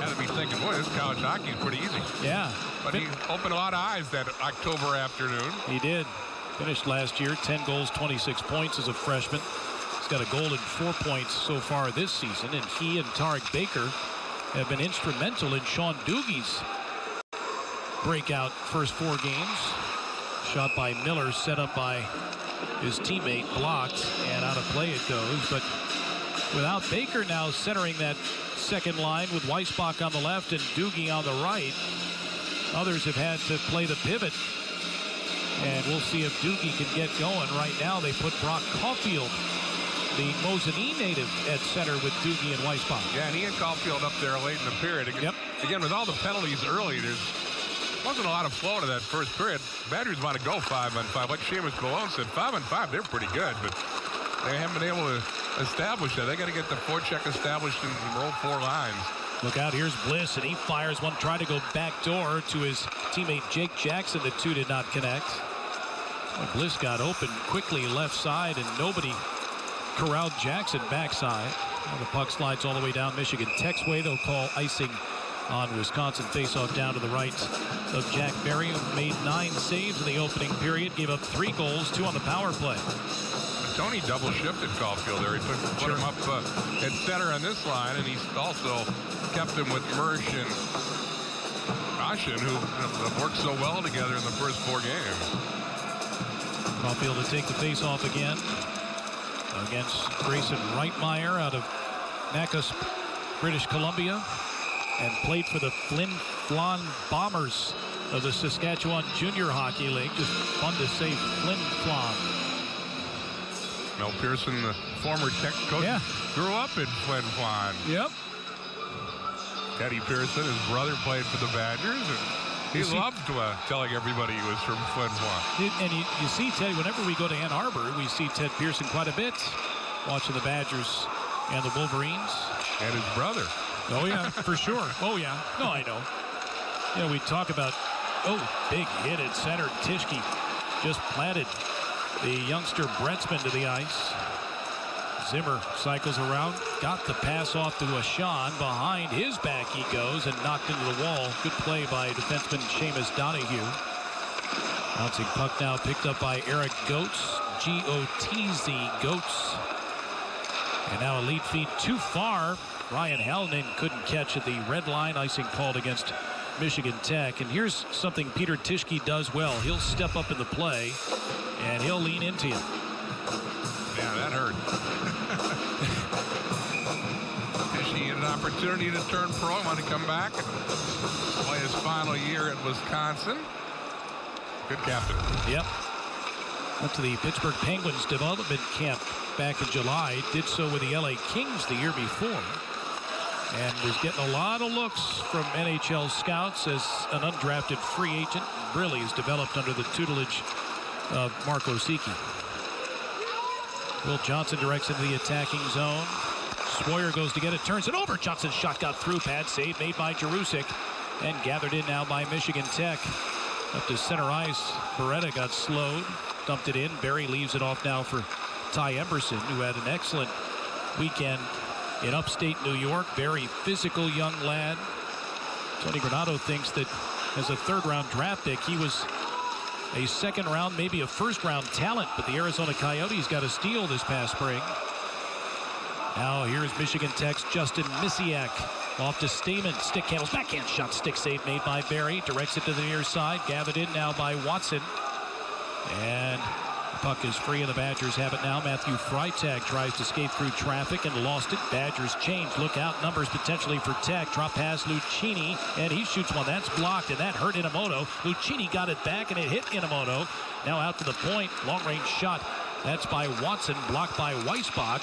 Had to be thinking, boy, this college hockey is pretty easy. Yeah. But he opened a lot of eyes that October afternoon. He did. Finished last year, 10 goals, 26 points as a freshman. He's got a goal and 4 points so far this season, and he and Tarek Baker have been instrumental in Sean Doogie's breakout first 4 games. Shot by Miller, set up by his teammate, blocked, and out of play it goes. But without Baker now centering that second line with Weissbach on the left and Doogie on the right, others have had to play the pivot. And we'll see if Doogie can get going. Right now they put Brock Caulfield, the Mosinee native, at center with Doogie and Weissbach. Yeah, and he and Caulfield up there late in the period. Again, with all the penalties early, there's Wasn't a lot of flow to that first period. Badgers want to go 5-on-5. Like Seamus Malone said, 5-on-5, they're pretty good, but they haven't been able to establish that. They got to get the forecheck established and roll 4 lines. Look out, here's Bliss, and he fires one, trying to go backdoor to his teammate Jake Jackson. The two did not connect. Bliss got open quickly left side, and nobody corralled Jackson backside. Well, the puck slides all the way down Michigan Tech's way. They'll call icing on Wisconsin. Faceoff down to the right of Jack Berry, who made 9 saves in the opening period, gave up 3 goals, 2 on the power play. Tony double shifted Caulfield there. He put him up at center on this line, and he's also kept him with Mersch and Roshan, who have worked so well together in the first 4 games. Caulfield to take the face-off again against Grayson Reitmeyer out of Nakus, British Columbia, and played for the Flin Flon Bombers of the Saskatchewan Junior Hockey League. Just fun to say, Flin Flon. Mel Pearson, the former Tech coach, grew up in Flin Flon. Yep. Teddy Pearson, his brother, played for the Badgers, and he loved telling everybody he was from Flin Flon. And you see Teddy, whenever we go to Ann Arbor, we see Ted Pearson quite a bit, watching the Badgers and the Wolverines. And his brother. Oh, yeah, for sure. Oh, yeah. No, I know. You know, we talk about, big hit at center. Tischke just planted the youngster Bretzman to the ice. Zimmer cycles around, got the pass off to Ashan. Behind his back he goes and knocked into the wall. Good play by defenseman Seamus Donahue. Bouncing puck now picked up by Eric Goetz. G-O-T-Z, Goetz. And now a lead feed too far. Ryan Hallinan couldn't catch at the red line. Icing called against Michigan Tech. And here's something Peter Tischke does well. He'll step up in the play, and he'll lean into you. Yeah, that hurt. Tischke had an opportunity to turn pro. Want to come back and play his final year at Wisconsin. Good captain. Yep. Went to the Pittsburgh Penguins development camp back in July. Did so with the LA Kings the year before. And was getting a lot of looks from NHL scouts as an undrafted free agent. Really has developed under the tutelage of Mark Osicki. Will Johnson directs into the attacking zone. Swoyer goes to get it, turns it over. Johnson's shot got through. Pad save made by Jerusik, and gathered in now by Michigan Tech. Up to center ice. Beretta got slowed, dumped it in. Barry leaves it off now for Ty Emberson, who had an excellent weekend in upstate New York. Very physical young lad. Tony Granato thinks that as a 3rd-round draft pick, he was a 2nd-round, maybe a 1st-round talent, but the Arizona Coyotes got a steal this past spring. Now here's Michigan Tech's Justin Misiak off to Stamen. Stick handles, backhand shot, stick save made by Barry. Directs it to the near side, gathered in now by Watson. And the puck is free, and the Badgers have it now. Matthew Freitag tries to skate through traffic and lost it. Badgers change. Look out, numbers potentially for Tech. Drop pass Lucchini, and he shoots one. That's blocked, and that hurt Inamoto. Lucchini got it back, and it hit Inamoto. Now out to the point. Long-range shot. That's by Watson, blocked by Weissbach.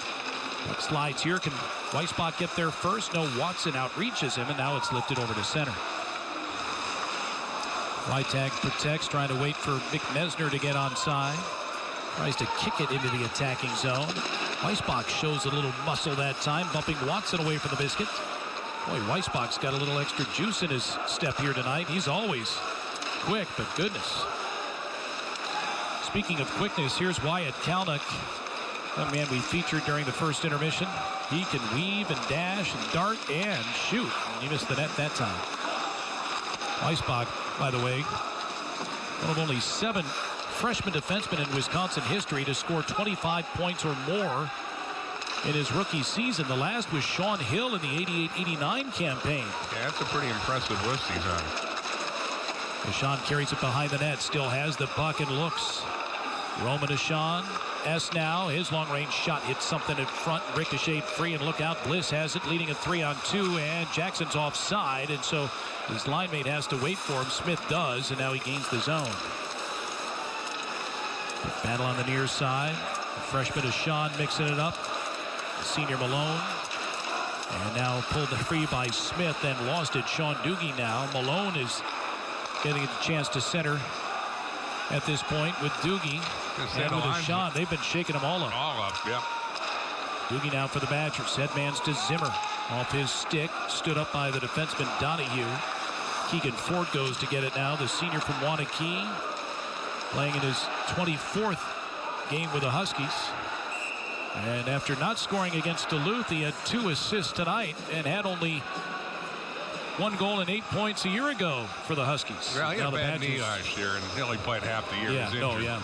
Puck slides here. Can Weissbach get there first? No, Watson outreaches him, and now it's lifted over to center. Freitag protects, trying to wait for Mick Mesner to get onside. Tries to kick it into the attacking zone. Weissbach shows a little muscle that time, bumping Watson away from the biscuit. Boy, Weissbach's got a little extra juice in his step here tonight. He's always quick, but goodness. Speaking of quickness, here's Wyatt Kalnick. That man we featured during the first intermission. He can weave and dash and dart and shoot. He missed the net that time. Weissbach, by the way, one of only 7 freshman defenseman in Wisconsin history to score 25 points or more in his rookie season. The last was Sean Hill in the 88-89 campaign. Yeah, that's a pretty impressive list he's on. Ashan carries it behind the net, still has the puck and looks. Roman Ashan, S now, his long-range shot hits something in front, ricocheted free, and look out, Bliss has it, leading a 3-on-2, and Jackson's offside, and so his line mate has to wait for him. Smith does, and now he gains the zone. Battle on the near side. The freshman Ashan mixing it up. Senior Malone. And now pulled free by Smith and lost it. Sean Doogie now. Malone is getting a chance to center at this point with Doogie and with Deshaun. They've been shaking them all up. All up, yeah. Doogie now for the Badgers. Headman's to Zimmer. Off his stick. Stood up by the defenseman Donahue. Keegan Ford goes to get it now. The senior from Wanakee. Playing in his 24th game with the Huskies. And after not scoring against Duluth, he had 2 assists tonight and had only 1 goal and 8 points a year ago for the Huskies. Well, he had a bad knee last year, and he only played half the year. Yeah, he was injured. yeah.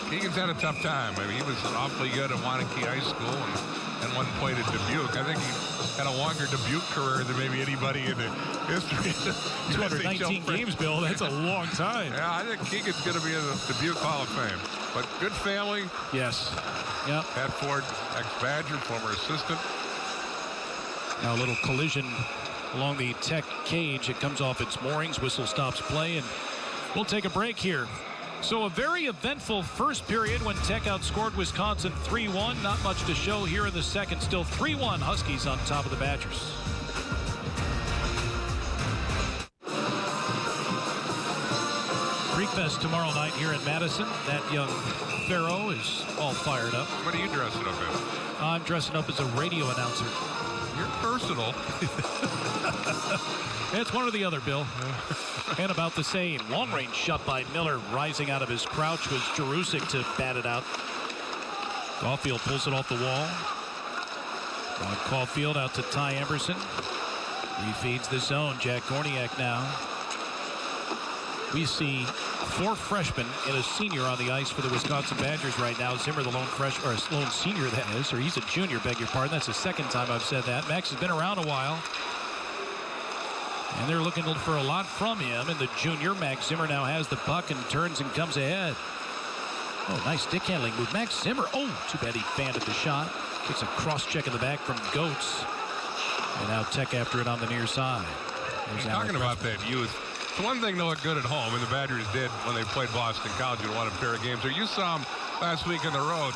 Keegan's had a tough time. I mean, he was awfully good at Wanakee High School and one played at Dubuque. I think he had a longer Dubuque career than maybe anybody in the history of the 219 games, Bill. That's a long time. Yeah, I think Keegan's going to be in the Dubuque Hall of Fame. But good family. Yes. Yep. Pat Ford, ex-Badger, former assistant. Now a little collision along the Tech cage. It comes off its moorings. Whistle stops play, and we'll take a break here. So a very eventful first period when Tech outscored Wisconsin 3-1. Not much to show here in the second. Still 3-1 Huskies on top of the Badgers. Freak Fest tomorrow night here in Madison. That young Pharaoh is all fired up. What are you dressing up in? I'm dressing up as a radio announcer. You're personal. It's one or the other, Bill. And about the same. Long range shot by Miller. Rising out of his crouch was Jerusik to bat it out. Caulfield pulls it off the wall. Caulfield out to Ty Emberson. Refeeds the zone. Jack Gorniak now. We see 4 freshmen and a senior on the ice for the Wisconsin Badgers right now. Zimmer, the lone senior, that is, or he's a junior, beg your pardon. That's the second time I've said that. Max has been around a while. And they're looking for a lot from him. And the junior, Max Zimmer, now has the puck and turns and comes ahead. Oh, nice stick handling move. Max Zimmer. Oh, too bad he fanned at the shot. Gets a cross check in the back from Goetz. And now Tech after it on the near side. He's talking about that youth. It's one thing to look good at home, and the Badgers did when they played Boston College and won a pair of games. Or you saw them last week on the road.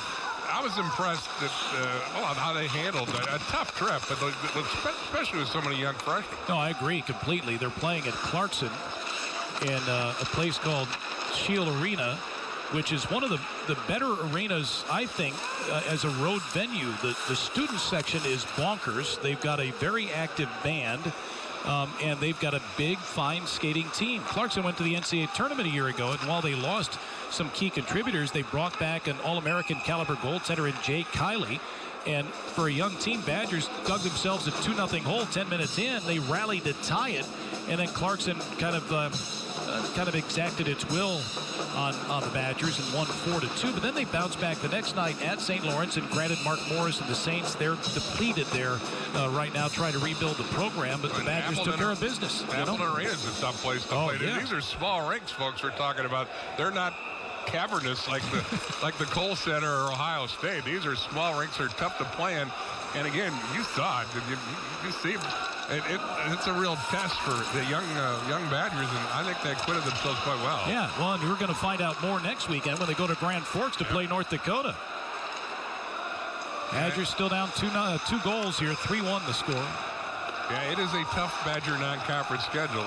I was impressed at how they handled a tough trip, but especially with so many young freshmen. No, I agree completely. They're playing at Clarkson in a place called Shield Arena, which is one of the better arenas, I think, as a road venue. The student section is bonkers. They've got a very active band. And they've got a big, fine skating team. Clarkson went to the NCAA tournament a year ago, and while they lost some key contributors, they brought back an All-American caliber goaltender in Jake Kiley. And for a young team, Badgers dug themselves a 2-0 hole 10 minutes in. They rallied to tie it, and then Clarkson kind of exacted its will on the Badgers and won 4-2. But then they bounced back the next night at St. Lawrence, and granted, Mark Morris and the Saints, they're depleted there right now, trying to rebuild the program. But the Badgers took care of business. Appleton Arena is a tough place to play. Yeah. These are small rinks, folks. We're talking about. They're not cavernous like the Kohl Center or Ohio State. These are small rinks. They're tough to play in. And again, you saw it. You see, it's a real test for the young Badgers, and I think they acquitted themselves quite well. Yeah, well, and we're going to find out more next weekend when they go to Grand Forks to play North Dakota. Badgers still down 2 goals here, 3-1 the score. Yeah, it is a tough Badger non-conference schedule.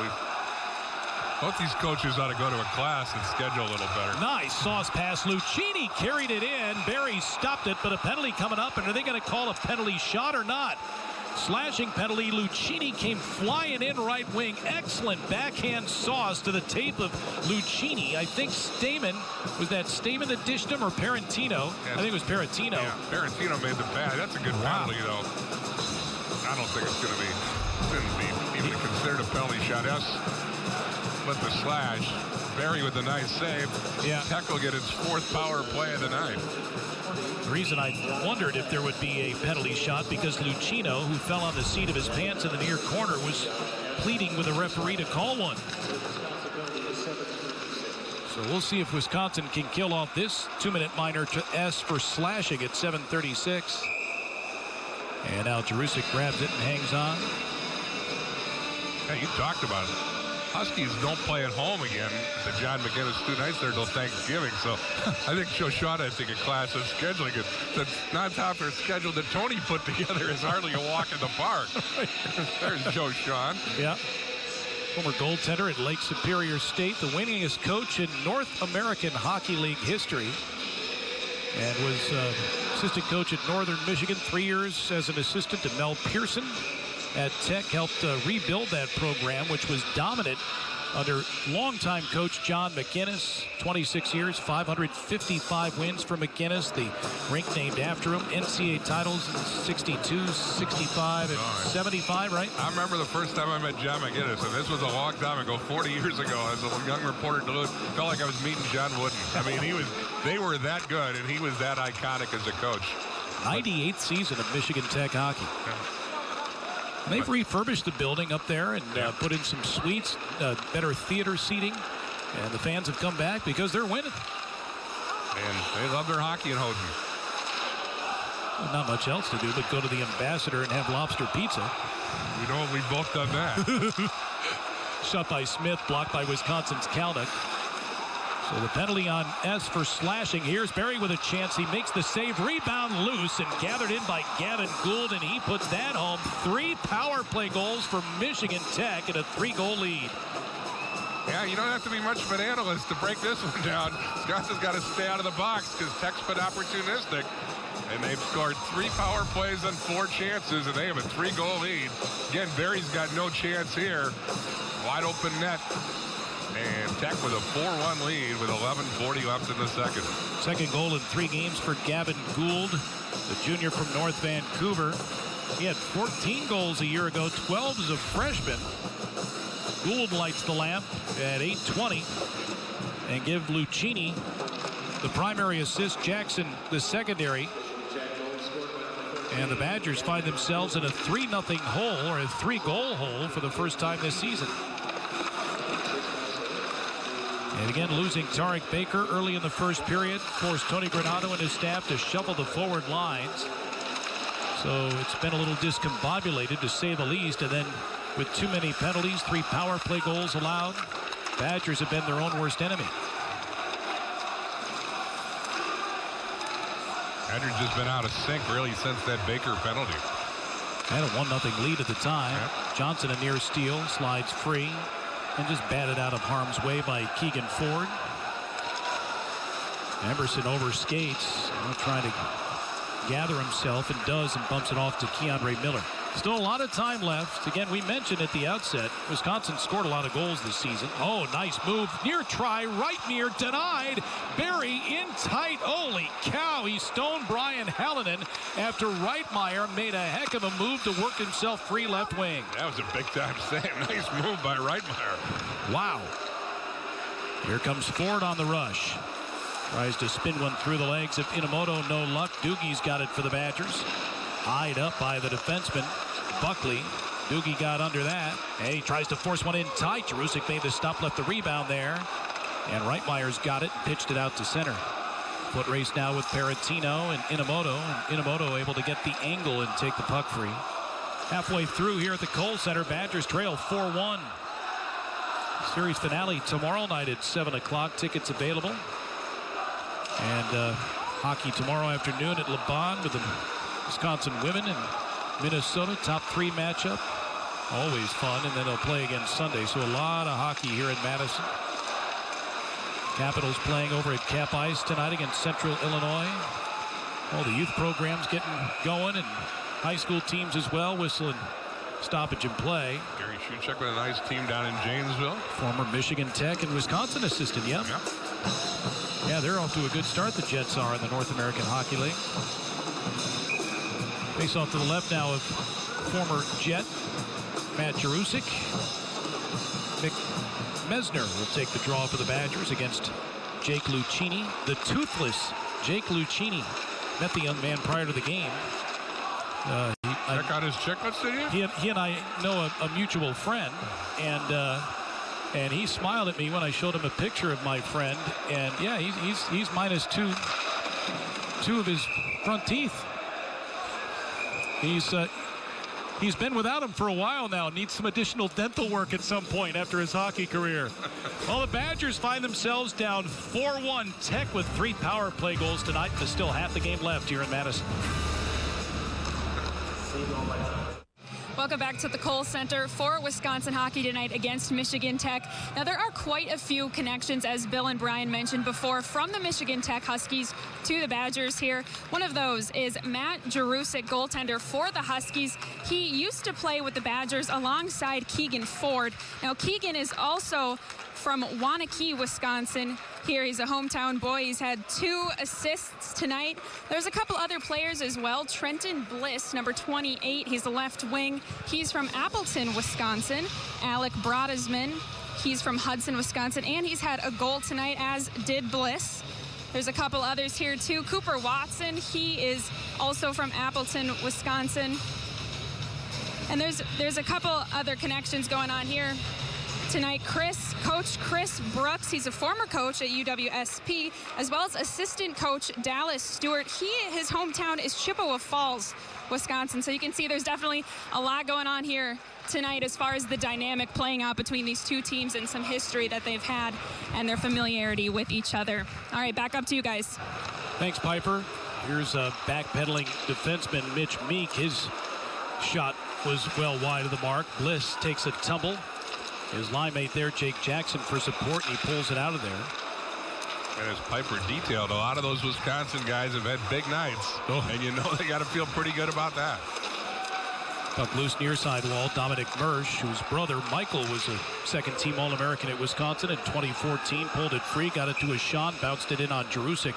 Both these coaches ought to go to a class and schedule a little better. Nice sauce pass. Lucchini carried it in. Barry stopped it, but a penalty coming up. And are they going to call a penalty shot or not? Slashing penalty. Lucchini came flying in right wing. Excellent backhand sauce to the tape of Lucchini. I think Stamen, was that Stamen that dished him or Parentino? Yes. I think it was Parentino. Yeah, Parentino made the pass. That's a good penalty, though. I don't think it's going to be even considered a penalty shot. Yes. But the slash, Barry with a nice save. Yeah. Tech will get its 4th power play of the night. The reason I wondered if there would be a penalty shot because Lucchino, who fell on the seat of his pants in the near corner, was pleading with the referee to call one. So we'll see if Wisconsin can kill off this 2-minute minor to S for slashing at 7:36. And now Jerusik grabs it and hangs on. Yeah, you talked about it. Huskies don't play at home again. The John McGinnis 2 nights there till Thanksgiving. So I think Shoshana is a class of scheduling it. The non-topper schedule that Tony put together is hardly a walk in the park. There's Joe Sean. Yeah. Former goaltender at Lake Superior State, the winningest coach in North American Hockey League history, and was assistant coach at Northern Michigan, 3 years as an assistant to Mel Pearson at Tech, helped rebuild that program, which was dominant under longtime coach John McInnes. 26 years, 555 wins for McInnes, the rink named after him. NCAA titles in 62, 65, and 75, right? I remember the first time I met John McInnes, and this was a long time ago, 40 years ago, as a young reporter in Duluth. Felt like I was meeting John Wooden. I mean, they were that good, and he was that iconic as a coach. 98th season of Michigan Tech hockey. Yeah. They've refurbished the building up there and put in some suites, better theater seating, and the fans have come back because they're winning. And they love their hockey in Houghton. Well, not much else to do but go to the Ambassador and have lobster pizza. We know we've both done that. Shot by Smith, blocked by Wisconsin's Kalnick. So the penalty on S for slashing. Here's Barry with a chance. He makes the save. Rebound loose and gathered in by Gavin Gould, and he puts that home. 3 power play goals for Michigan Tech and a 3-goal lead. Yeah, you don't have to be much of an analyst to break this one down. Wisconsin's got to stay out of the box because Tech's been opportunistic. And they've scored 3 power plays on 4 chances, and they have a 3-goal lead. Again, Barry's got no chance here. Wide open net. And Tech with a 4-1 lead with 11:40 left in the second. Second goal in 3 games for Gavin Gould, the junior from North Vancouver. He had 14 goals a year ago, 12 as a freshman. Gould lights the lamp at 8:20 and give Lucchini the primary assist, Jackson the secondary. And the Badgers find themselves in a 3-0 hole, or a 3-goal hole, for the first time this season. And again, losing Tarek Baker early in the first period forced Tony Granato and his staff to shuffle the forward lines. So it's been a little discombobulated, to say the least. And then with too many penalties, 3 power play goals allowed, Badgers have been their own worst enemy. Badgers just been out of sync really since that Baker penalty. Had a 1-0 lead at the time. Yep. Johnson, a near steal, slides free and just batted out of harm's way by Keegan Ford. Emerson overskates, trying to gather himself, and does, and bumps it off to Keandre Miller. Still a lot of time left. Again, we mentioned at the outset, Wisconsin scored a lot of goals this season. Oh, nice move. Near try, right near, denied. Barry in tight. Holy cow, he stoned Brian Hallinan after Reitmeier made a heck of a move to work himself free left wing. That was a big-time save. Nice move by Reitmeier. Wow. Here comes Ford on the rush. Tries to spin one through the legs of Inamoto. No luck. Doogie's got it for the Badgers. Eyed up by the defenseman, Buckley. Doogie got under that. And he tries to force one in tight. Jarusik made the stop, left the rebound there. And Reitmeier's got it and pitched it out to center. Foot race now with Peratino and Inamoto. And Inamoto able to get the angle and take the puck free. Halfway through here at the Kohl Center, Badgers trail 4-1. Series finale tomorrow night at 7 o'clock. Tickets available. And hockey tomorrow afternoon at LeBon with the Wisconsin women and Minnesota. Top 3 matchup. Always fun. And then they'll play again Sunday. So a lot of hockey here in Madison. Capitals playing over at Cap Ice tonight against Central Illinois. All the youth programs getting going, and high school teams as well, whistling stoppage and play. Gary Shuchek with a nice team down in Janesville. Former Michigan Tech and Wisconsin assistant, yep. Yeah, they're off to a good start, the Jets are, in the North American Hockey League. Face off to the left now of former Jet Matt Jarusik. Mick Mesner will take the draw for the Badgers against Jake Lucchini. The toothless Jake Lucchini met the young man prior to the game. Check out his chicklets, did you? He and I know a mutual friend, and he smiled at me when I showed him a picture of my friend. And yeah, he's minus two of his front teeth. He's been without him for a while now. Needs some additional dental work at some point after his hockey career. Well, the Badgers find themselves down 4-1. Tech with 3 power play goals tonight. There's still half the game left here in Madison. Welcome back to the Kohl Center for Wisconsin hockey tonight against Michigan Tech. Now, there are quite a few connections, as Bill and Brian mentioned before, from the Michigan Tech Huskies to the Badgers here. One of those is Matt Jarusik, goaltender for the Huskies. He used to play with the Badgers alongside Keegan Ford. Now, Keegan is also from Waunakee, Wisconsin. Here, he's a hometown boy. He's had 2 assists tonight. There's a couple other players as well. Trenton Bliss, number 28. He's the left wing. He's from Appleton, Wisconsin. Alec Brodesman, he's from Hudson, Wisconsin, and he's had a goal tonight, as did Bliss. There's a couple others here, too. Cooper Watson, he is also from Appleton, Wisconsin. And there's a couple other connections going on here tonight. Coach Chris Brooks, he's a former coach at UWSP, as well as assistant coach Dallas Stewart. His hometown is Chippewa Falls, Wisconsin. So you can see there's definitely a lot going on here tonight as far as the dynamic playing out between these two teams and some history that they've had and their familiarity with each other. All right, back up to you guys. Thanks, Piper. Here's a backpedaling defenseman, Mitch Meek. His shot was well wide of the mark. Bliss takes a tumble. His line mate there, Jake Jackson, for support, and he pulls it out of there. And as Piper detailed, a lot of those Wisconsin guys have had big nights. And you know they got to feel pretty good about that. Puck loose near side wall. Dominic Mersch, whose brother Michael was a second-team All-American at Wisconsin in 2014, pulled it free, got it to a shot, bounced it in on Jarusik.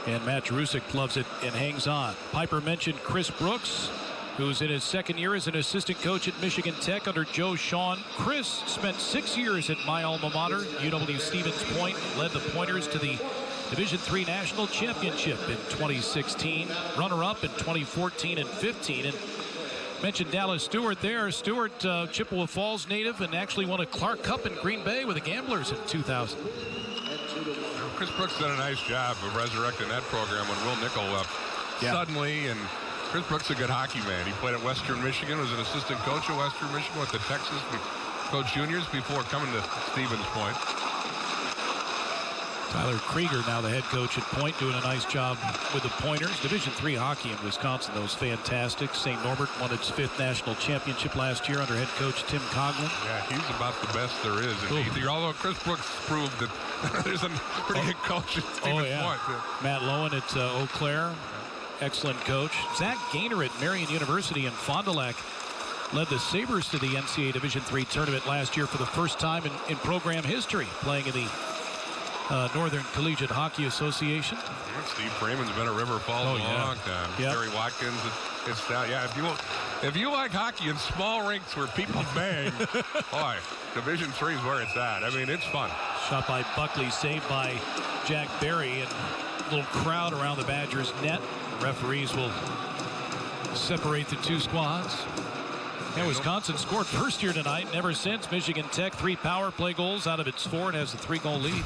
And Matt Jarusik loves it and hangs on. Piper mentioned Chris Brooks, who's in his second year as an assistant coach at Michigan Tech under Joe Shawn. Chris spent 6 years at my alma mater, UW-Stevens Point, led the Pointers to the Division III National Championship in 2016, runner-up in 2014 and 15. And mentioned Dallas Stewart there. Stewart, Chippewa Falls native, and actually won a Clark Cup in Green Bay with the Gamblers in 2000. Chris Brooks did a nice job of resurrecting that program when Will Nickel left suddenly. And Chris Brooks is a good hockey man. He played at Western Michigan, was an assistant coach at Western Michigan, went to Texas, coached juniors before coming to Stevens Point. Tyler Krieger, now the head coach at Point, doing a nice job with the Pointers. Division III hockey in Wisconsin, though, is fantastic. St. Norbert won its 5th national championship last year under head coach Tim Coughlin. Yeah, he's about the best there is. Although Chris Brooks proved that there's a pretty good coach at Stevens Point. Matt Lowen at Eau Claire, excellent coach. Zach Gaynor at Marion University in Fond du Lac led the Sabres to the NCAA Division III tournament last year for the first time in program history, playing in the Northern Collegiate Hockey Association. Steve Freeman's been at River Falls a long time. Terry Watkins, it's down. Yeah, if you like hockey in small rinks where people bang, boy, Division III is where it's at. I mean, it's fun. Shot by Buckley, saved by Jack Berry, and a little crowd around the Badgers' net. The referees will separate the two squads. And Wisconsin scored first here tonight, never since. Michigan Tech 3 power play goals out of its 4 and has a 3-goal lead.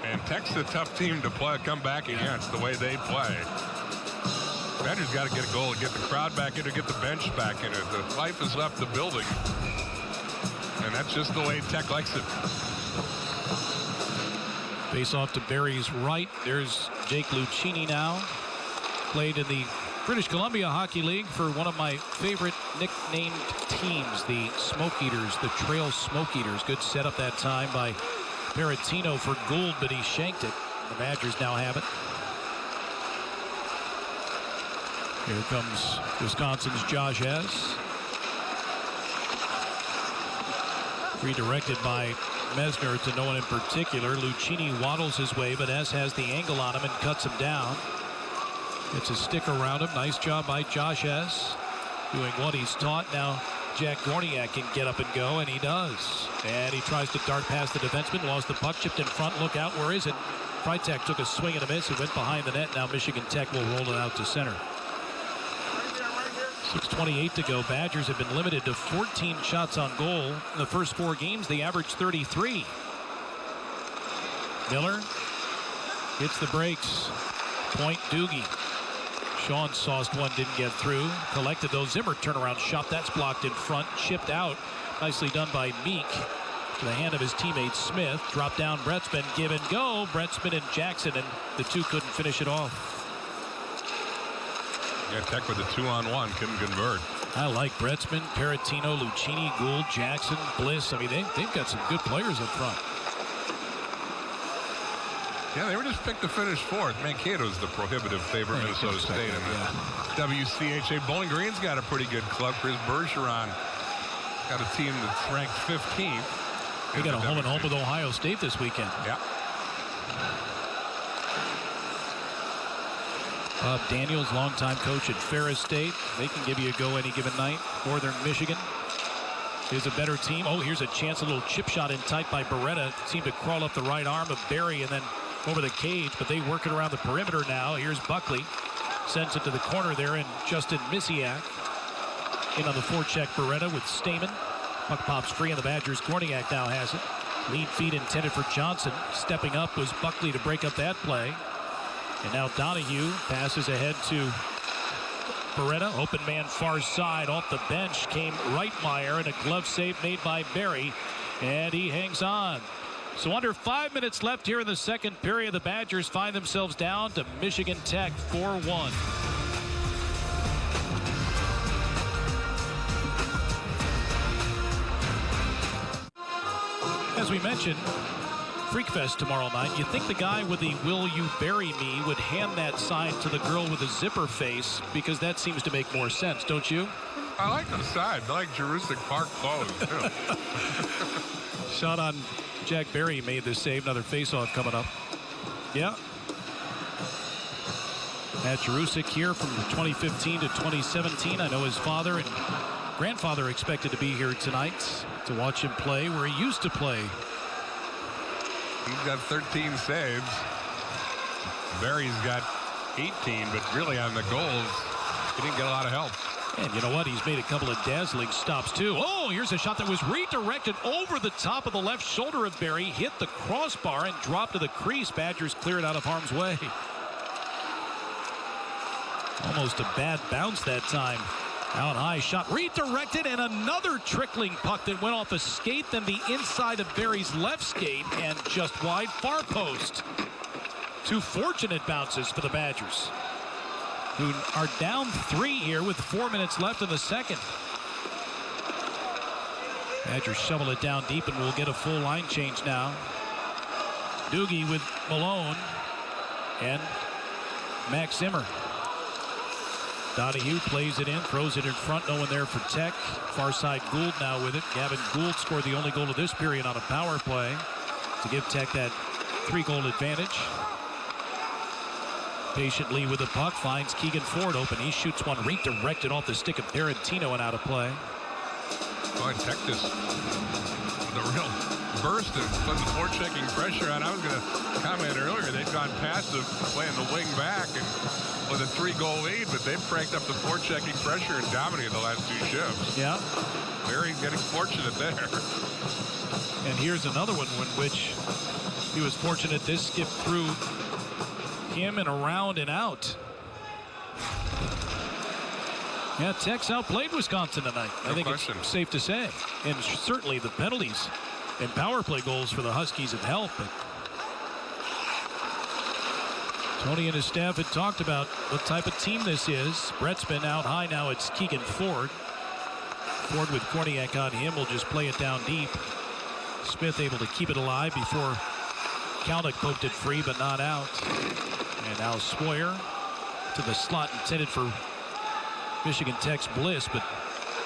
And Tech's a tough team to come back against the way they play. Badgers got to get a goal and get the crowd back in, to get the bench back in it. The life has left the building. And that's just the way Tech likes it. Face off to Berry's right. There's Jake Lucchini now. Played in the British Columbia Hockey League for one of my favorite nicknamed teams, the Smoke Eaters, the Trail Smoke Eaters. Good setup that time by Peratino for Gould, but he shanked it. The Badgers now have it. Here comes Wisconsin's Josh Hess. Redirected by Mesner to no one in particular. Lucchini waddles his way, but Hess has the angle on him and cuts him down. Gets a stick around him. Nice job by Josh Hess, doing what he's taught. Now Jack Gorniak can get up and go, and he does. And he tries to dart past the defenseman, lost the puck, chipped in front. Look out, where is it? Freitag took a swing and a miss. It went behind the net. Now Michigan Tech will roll it out to center. 6:28 to go. Badgers have been limited to 14 shots on goal. In the first 4 games, they averaged 33. Miller hits the brakes. Point Doogie. Sean sauced one, didn't get through. Collected those. Zimmer turnaround shot. That's blocked in front. Chipped out. Nicely done by Meek. To the hand of his teammate Smith. Drop down Bretzman. Give and go. Bretzman and Jackson, and the two couldn't finish it off. Yeah, Tech with a 2-on-1. Couldn't convert. I like Bretzman, Peratino, Lucchini, Gould, Jackson, Bliss. I mean, they've got some good players up front. Yeah, they were just picked to finish fourth. Mankato's the prohibitive favorite, Minnesota State. And WCHA Bowling Green's got a pretty good club. Chris Bergeron got a team that's ranked 15th. They got a home and home with Ohio State this weekend. Yeah. Bob Daniels, longtime coach at Ferris State. They can give you a go any given night. Northern Michigan is a better team. Oh, here's a chance. A little chip shot in tight by Beretta. Seemed to crawl up the right arm of Berry and then over the cage, but they work it around the perimeter now. Here's Buckley. Sends it to the corner there, and Justin Misiak in on the forecheck. Beretta with Stamen. Puck pops free, and the Badgers. Korniak now has it. Lead feed intended for Johnson. Stepping up was Buckley to break up that play. And now Donahue passes ahead to Beretta. Open man far side. Off the bench came Reitmeyer, and a glove save made by Berry. And he hangs on. So under 5 minutes left here in the second period, the Badgers find themselves down to Michigan Tech 4-1. As we mentioned, Freak Fest tomorrow night. You think the guy with the "Will You Bury Me" would hand that sign to the girl with the zipper face, because that seems to make more sense, don't you? I like the side. I like Jurassic Park clothes, too. Shot on Jack Berry made this save. Another face-off coming up. Yeah. Matt Jurusik here from 2015 to 2017. I know his father and grandfather expected to be here tonight to watch him play where he used to play. He's got 13 saves. Berry's got 18, but really on the goals, he didn't get a lot of help. And you know what? He's made a couple of dazzling stops, too. Oh, here's a shot that was redirected over the top of the left shoulder of Berry. Hit the crossbar and dropped to the crease. Badgers clear it out of harm's way. Almost a bad bounce that time. Out high, shot redirected, and another trickling puck that went off a skate, then the inside of Berry's left skate, and just wide far post. Two fortunate bounces for the Badgers, who are down 3 here with 4 minutes left in the second. Badgers shovel it down deep, and we'll get a full line change now. Doogie with Malone and Max Zimmer. Donahue plays it in, throws it in front, no one there for Tech. Far side Gould now with it. Gavin Gould scored the only goal of this period on a power play to give Tech that 3-goal advantage. Patiently with the puck, finds Keegan Ford open. He shoots one redirected off the stick of Peratino and out of play. Boy, Tech just with a real burst of putting forechecking pressure on. I was going to comment earlier, they'd gone passive playing the wing back and with a 3-goal lead, but they've cranked up the forechecking pressure and dominated the last 2 shifts. Yeah. Very getting fortunate there. And here's another one in which he was fortunate this skipped through him and around and out. Yeah, Tech's outplayed Wisconsin tonight. I think it's safe to say. And certainly the penalties and power play goals for the Huskies have helped. But Tony and his staff had talked about what type of team this is. Bretzman out high now. It's Keegan Ford. Ford with Korniak on him will just play it down deep. Smith able to keep it alive before Kalnick poked it free, but not out. And now Swoyer to the slot intended for Michigan Tech's Bliss, but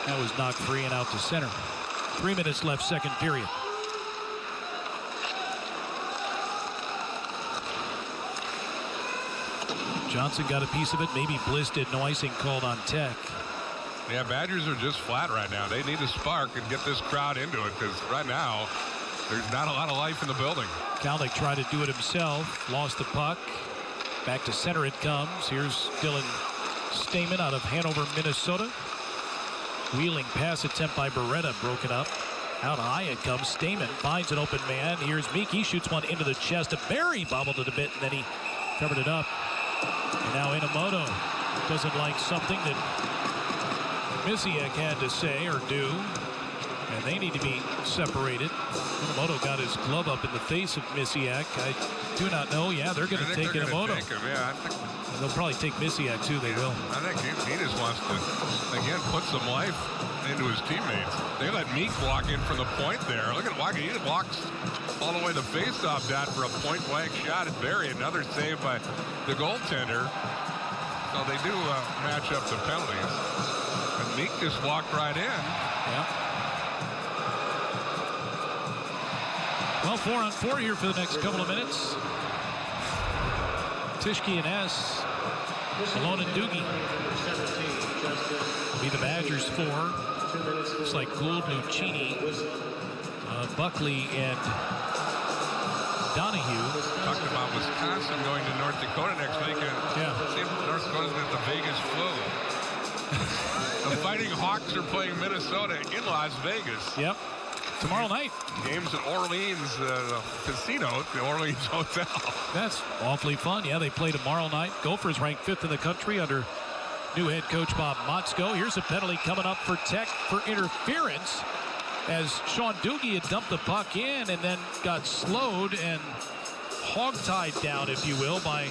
that was knocked free and out to center. 3 minutes left, second period. Johnson got a piece of it. Maybe Bliss did. No icing called on Tech. Yeah, Badgers are just flat right now. They need a spark and get this crowd into it, because right now there's not a lot of life in the building. Kalnick tried to do it himself. Lost the puck. Back to center it comes. Here's Dylan Stamen out of Hanover, Minnesota. Wheeling pass attempt by Beretta, broken up. Out high it comes. Stamen finds an open man. Here's Meek. He shoots one into the chest of Berry. Bobbled it a bit, and then he covered it up. And now Inamoto doesn't like something that Misiak had to say or do. And they need to be separated. Inamoto got his glove up in the face of Misiak. I do not know. Yeah, they're going to take Inamoto. Yeah, I think they'll probably take Misiak too. They will. I think he just wants to, again, put some life into his teammates. They let Meek walk in from the point there. Look at Walker. He walks all the way to face-off dot for a point-blank shot at Barry. Another save by the goaltender. So they do match up the penalties. And Meek just walked right in. Yeah. Well, 4-on-4 here for the next couple of minutes. Tishke and S. Malone and Doogie. Be the Badgers 4. Looks like Gould, Lucchini, Buckley, and Donahue. Talked about Wisconsin going to North Dakota next week. Yeah. North Dakota's got the Vegas flu. The Fighting Hawks are playing Minnesota in Las Vegas. Yep. Tomorrow night. Games at Orleans Casino at the Orleans Hotel. That's awfully fun. Yeah, they play tomorrow night. Gophers ranked 5th in the country under new head coach Bob Motzko. Here's a penalty coming up for Tech for interference as Sean Doogie had dumped the puck in and then got slowed and hog-tied down, if you will, by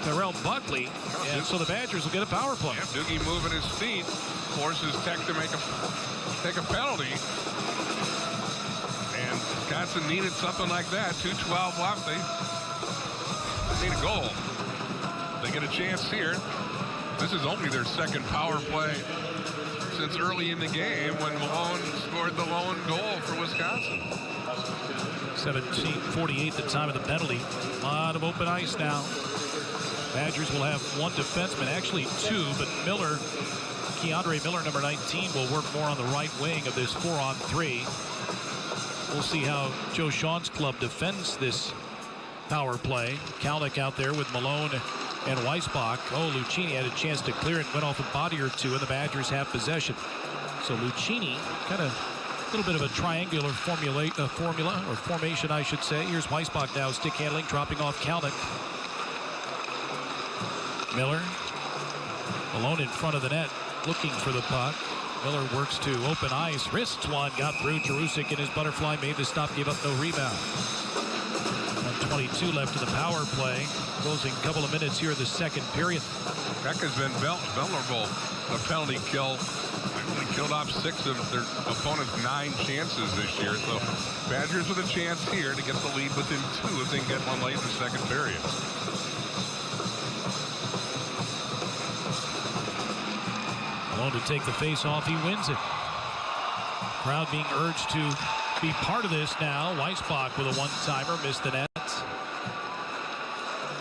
Terrell Buckley. And so the Badgers will get a power play. Yeah, Doogie moving his feet forces Tech to take a penalty. And Wisconsin needed something like that. 2:12 left. They need a goal. They get a chance here. This is only their second power play since early in the game when Malone scored the lone goal for Wisconsin. 17:48 the time of the penalty. A lot of open ice now. Badgers will have one defenseman, actually two, but Miller, Keandre Miller, number 19, will work more on the right wing of this 4-on-3. We'll see how Joe Shawn's club defends this power play. Kalnick out there with Malone and Weisbach. Oh, Lucchini had a chance to clear it, went off a body or two, and the Badgers have possession. So Lucchini, kind of a little bit of a triangular formation, I should say. Here's Weisbach now, stick handling, dropping off Kalnick. Miller, Malone in front of the net, looking for the puck. Miller works to open ice, wrists one, got through. Jarusik in his butterfly made the stop, gave up no rebound. 1:22 left in the power play. Closing couple of minutes here in the second period. Tech has been vulnerable. The penalty kill. They killed off 6 of their opponent's 9 chances this year. So Badgers with a chance here to get the lead within 2 if they can get one late in the second period. Malone to take the face off. He wins it. Crowd being urged to be part of this now. Weisbach with a one-timer, missed the net.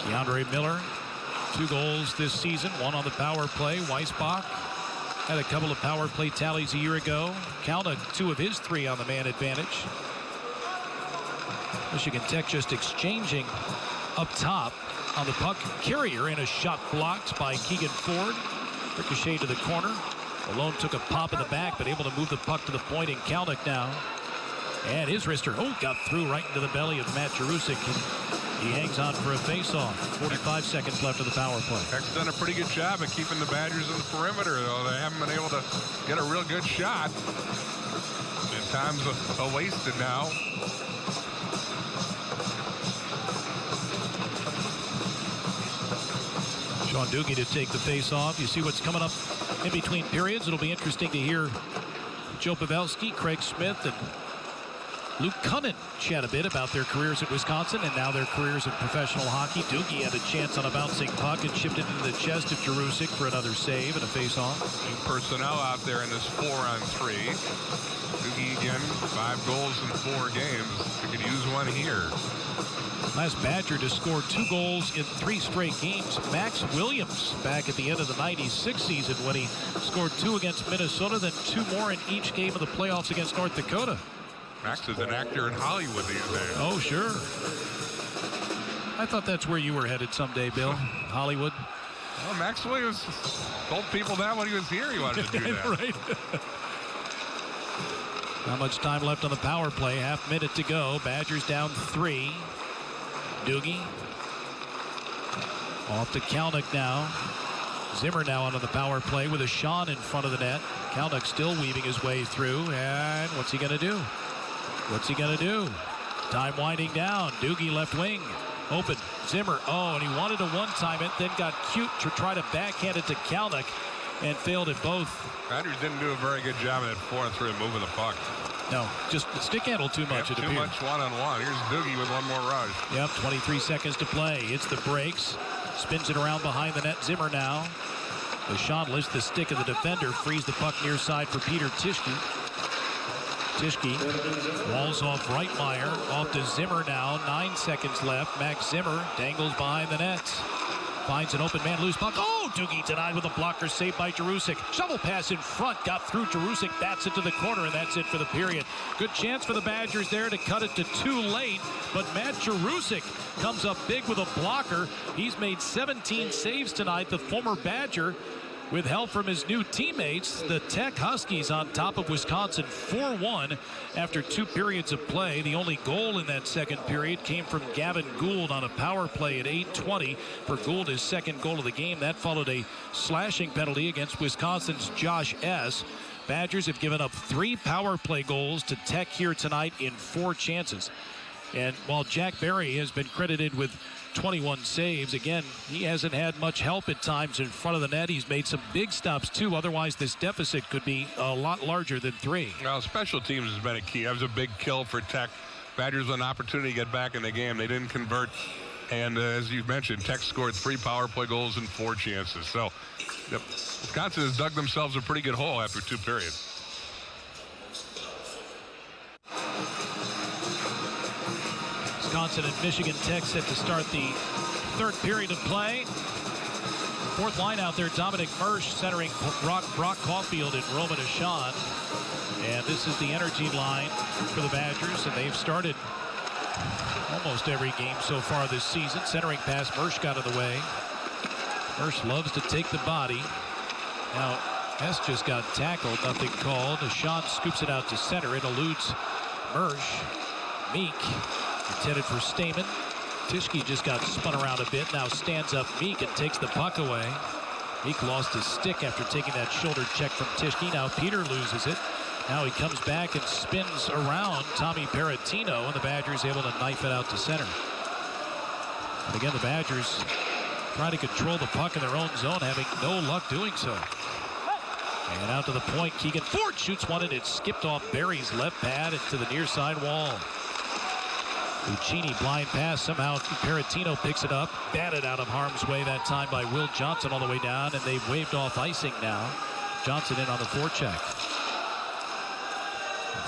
Keandre Miller, 2 goals this season, 1 on the power play. Weisbach had a couple of power play tallies a year ago. Kalnick, 2 of his 3 on the man advantage. Michigan Tech just exchanging up top on the puck carrier, and a shot blocked by Keegan Ford. Ricochet to the corner. Malone took a pop in the back, but able to move the puck to the point, and Kalnick now. And his wrister, got through right into the belly of Matt Jarusik. He hangs on for a face-off. 45 seconds left of the power play. Tech's done a pretty good job of keeping the Badgers in the perimeter, though. They haven't been able to get a real good shot. And time's wasted now. Sean Doogie to take the face-off. You see what's coming up in between periods. It'll be interesting to hear Joe Pavelski, Craig Smith, and Luke Cunnin chat a bit about their careers at Wisconsin and now their careers in professional hockey. Doogie had a chance on a bouncing puck and chipped it into the chest of Jarusik for another save and a face-off. New personnel out there in this 4-on-3. Doogie again, 5 goals in 4 games. We could use one here. Last Badger to score 2 goals in 3 straight games. Max Williams back at the end of the 96 season when he scored 2 against Minnesota, then 2 more in each game of the playoffs against North Dakota. Max is an actor in Hollywood these days. Oh, sure. I thought that's where you were headed someday, Bill. Hollywood. Well, Max Williams told people that when he was here he wanted to do that. Right. Not much time left on the power play. Half minute to go. Badgers down 3. Doogie. Off to Kalnick now. Zimmer now onto the power play with a Sean in front of the net. Kalnick still weaving his way through, and what's he going to do? What's he going to do? Time winding down. Doogie left wing. Open. Zimmer. Oh, and he wanted to one-time it, then got cute to try to backhand it to Kalnick and failed at both. Badgers didn't do a very good job in that 4-3 moving the puck. No, just stick handle too much. Yep, too much one-on-one. Here's Doogie with one more rush. Yep, 23 seconds to play. It's the breaks. Spins it around behind the net. Zimmer now. The shot lifts the stick of the defender. Frees the puck near side for Peter Tischke. Tischke walls off Reitmeier. Off to Zimmer now. 9 seconds left. Max Zimmer dangles behind the net. Finds an open man, loose puck. Oh, Doogie denied with a blocker, saved by Jarusik. Shovel pass in front, got through Jarusik, bats it to the corner, and that's it for the period. Good chance for the Badgers there to cut it to too late, but Matt Jarusik comes up big with a blocker. He's made 17 saves tonight, the former Badger, with help from his new teammates. The Tech Huskies on top of Wisconsin 4-1 after 2 periods of play. The only goal in that second period came from Gavin Gould on a power play at 8:20 for Gould, his second goal of the game. That followed a slashing penalty against Wisconsin's Josh S. Badgers have given up 3 power play goals to Tech here tonight in 4 chances. And while Jack Barry has been credited with 21 saves, again, he hasn't had much help at times in front of the net. He's made some big stops, too. Otherwise, this deficit could be a lot larger than 3. Well, special teams has been a key. That was a big kill for Tech. Badgers with an opportunity to get back in the game. They didn't convert. And as you've mentioned, Tech scored 3 power play goals in 4 chances. So Wisconsin has dug themselves a pretty good hole after 2 periods. Wisconsin and Michigan Tech set to start the 3rd period of play. 4th line out there, Dominic Mersch centering Brock Caulfield and Roman Ashan. And this is the energy line for the Badgers, and they've started almost every game so far this season. Centering pass, Mersch got in the way. Mersch loves to take the body. Now, Hess just got tackled, nothing called. Ashan scoops it out to center. It eludes Mersch. Meek intended for Stamen. Tischke just got spun around a bit. Now stands up Meek and takes the puck away. Meek lost his stick after taking that shoulder check from Tischke. Now Peter loses it. Now he comes back and spins around Tommy Peratino, and the Badgers able to knife it out to center. And again, the Badgers trying to control the puck in their own zone, having no luck doing so. And out to the point, Keegan Ford shoots one, and it skipped off Barry's left pad into the near side wall. Uccini blind pass, somehow Peratino picks it up, batted out of harm's way that time by Will Johnson all the way down, and they've waved off icing now. Johnson in on the forecheck.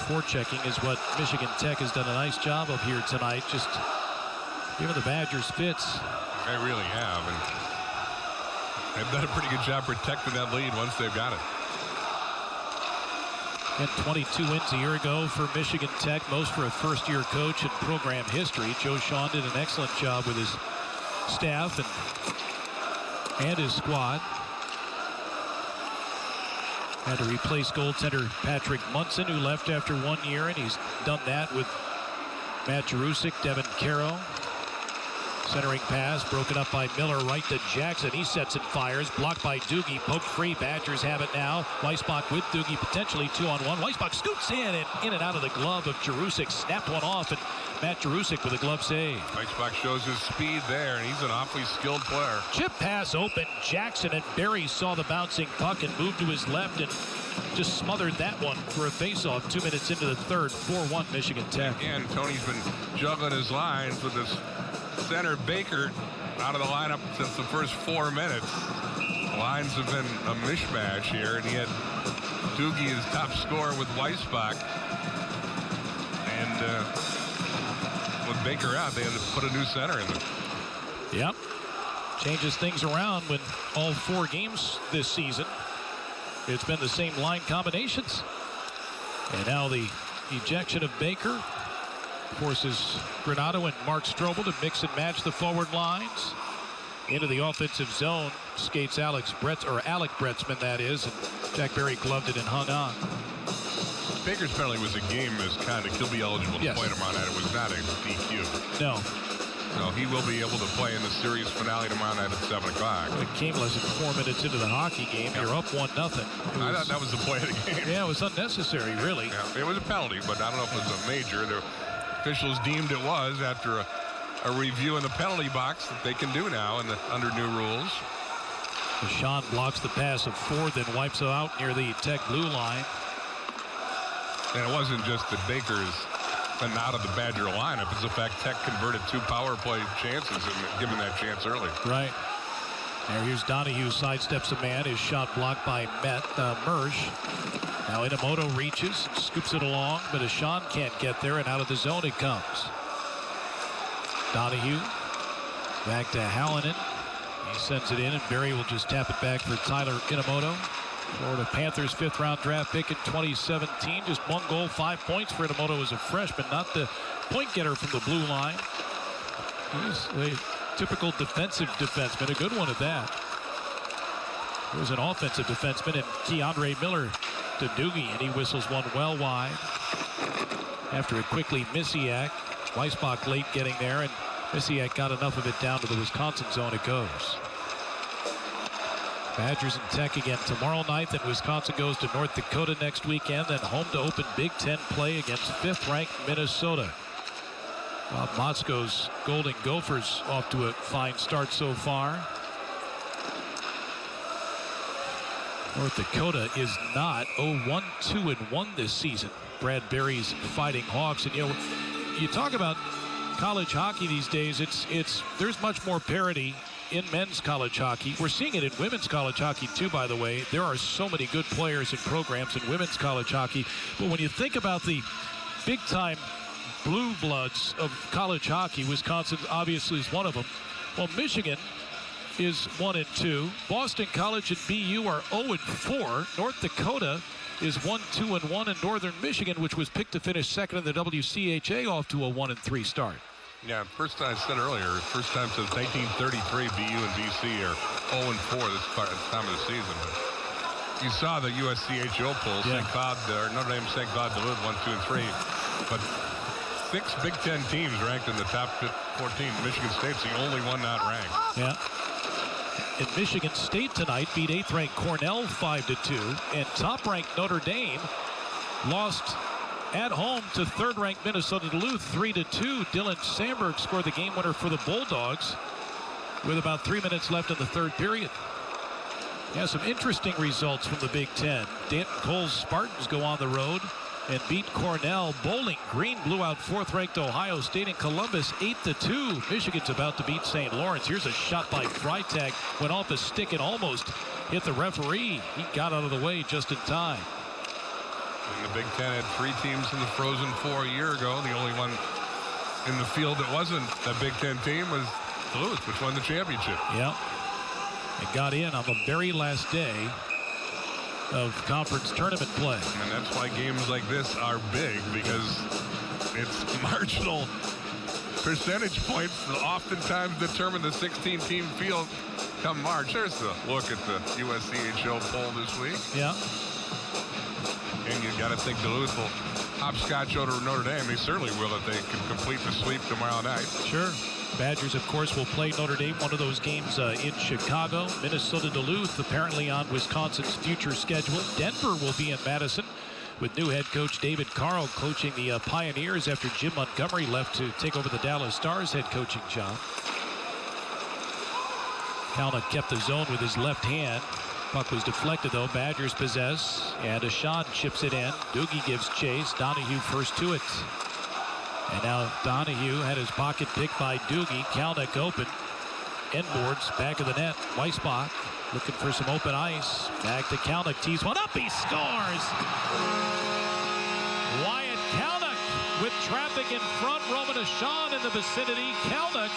Forechecking is what Michigan Tech has done a nice job of here tonight, just giving the Badgers fits. They really have, and they've done a pretty good job protecting that lead once they've got it. And 22 wins a year ago for Michigan Tech, most for a first-year coach in program history. Joe Shawn did an excellent job with his staff and his squad. Had to replace goaltender Patrick Munson, who left after 1 year, and he's done that with Matt Jarusik, Devin Caro. Centering pass, broken up by Miller, right to Jackson. He sets and fires, blocked by Doogie, poked free. Badgers have it now. Weissbach with Doogie, potentially 2-on-1. Weissbach scoots in and out of the glove of Jarusik. Snapped one off, and Matt Jarusik with a glove save. Weissbach shows his speed there, and he's an awfully skilled player. Chip pass open. Jackson and Barry saw the bouncing puck and moved to his left and just smothered that one for a faceoff. 2 minutes into the 3rd, 4-1 Michigan Tech. Again, Tony's been juggling his lines with this center Baker out of the lineup since the first 4 minutes. The lines have been a mishmash here, and he had Doogie his top scorer with Weissbach. And with Baker out, they had to put a new center in there. Yep. Changes things around when all 4 games this season, it's been the same line combinations. And now the ejection of Baker forces Granato and Mark Strobel to mix and match the forward lines. Into the offensive zone skates Alec Bretzman, that is, and Jack Barry gloved it and hung on. Baker's penalty was a game misconduct. He'll be eligible to play tomorrow night. It was not a DQ. No. So he will be able to play in the series finale tomorrow night at 7 o'clock. It came less than 4 minutes into the hockey game. Yep. You're up 1-0. I thought that was the play of the game. Yeah, it was unnecessary, really. Yeah, it was a penalty, but I don't know if it was a major. The officials deemed it was after a review in the penalty box that they can do now under new rules. Sean blocks the pass of Ford, then wipes it out near the Tech blue line. And it wasn't just that Baker's been out of the Badger lineup. It's the fact Tech converted 2 power play chances and given that chance early. Right. Here's Donahue, sidesteps a man. His shot blocked by Mersch. Now Inamoto reaches, scoops it along, but Ashan can't get there, and out of the zone it comes. Donahue back to Hallinan. He sends it in, and Barry will just tap it back for Tyler Inamoto. Florida Panthers 5th-round draft pick in 2017. Just 1 goal, 5 points for Inamoto as a freshman. Not the point getter from the blue line. He's a typical defensive defenseman, a good one at that. There's an offensive defenseman, and Keandre Miller to Doogie, and he whistles one well wide. After it quickly, Misiak. Weissbach late getting there, and Misiak got enough of it down to the Wisconsin zone. It goes. Badgers and Tech again tomorrow night. Then Wisconsin goes to North Dakota next weekend. Then home to open Big Ten play against 5th-ranked Minnesota. Bob Motzko's Golden Gophers off to a fine start so far. North Dakota is not 0-1-2-1 this season. Brad Berry's Fighting Hawks, and you talk about college hockey these days. There's much more parity in men's college hockey. We're seeing it in women's college hockey too, by the way. There are so many good players and programs in women's college hockey. But when you think about the big-time blue bloods of college hockey, Wisconsin obviously is one of them. Well, Michigan is 1-2. Boston College and BU are 0-4. North Dakota is 1-2-1, and Northern Michigan, which was picked to finish second in the WCHA, off to a 1-3 start. Yeah, first time I said earlier, first time since 1933 BU and BC are 0-4 this time of the season. But you saw the USCHO poll, yeah. St. Cloud, or Notre Dame, St. Cloud, Duluth, 1, 2, and 3. But 6 Big Ten teams ranked in the top 14. Michigan State's the only one not ranked. Yeah. And Michigan State tonight beat 8th-ranked Cornell 5-2, and top-ranked Notre Dame lost at home to 3rd-ranked Minnesota Duluth 3-2. Dylan Sandberg scored the game winner for the Bulldogs with about 3 minutes left in the 3rd period. Yeah, some interesting results from the Big Ten. Danton Cole's Spartans go on the road and beat Cornell. Bowling Green blew out 4th-ranked Ohio State, and Columbus 8-2. Michigan's about to beat St. Lawrence. Here's a shot by Freitag. Went off the stick and almost hit the referee. He got out of the way just in time. And the Big Ten had 3 teams in the Frozen Four a year ago. The only one in the field that wasn't a Big Ten team was Duluth, which won the championship. Yeah. It got in on the very last day of conference tournament play. And that's why games like this are big, because it's marginal percentage points that oftentimes determine the 16-team field come March. There's the look at the USCHO poll this week. Yeah. And you got to think Duluth will hopscotch over Notre Dame. They certainly will if they can complete the sweep tomorrow night. Sure. Badgers, of course, will play Notre Dame, one of those games in Chicago. Minnesota Duluth apparently on Wisconsin's future schedule. Denver will be in Madison with new head coach David Carl coaching the Pioneers after Jim Montgomery left to take over the Dallas Stars head coaching job. Kalnick kept the zone with his left hand. Puck was deflected, though. Badgers possess, and Ashan chips it in. Doogie gives chase. Donahue first to it. And now Donahue had his pocket picked by Doogie. Kalnick open. Inboards, back of the net. Weissbach looking for some open ice. Back to Kalnick. Tees one up. He scores! Wyatt Kalnick with traffic in front. Roman Ashan in the vicinity. Kalnick,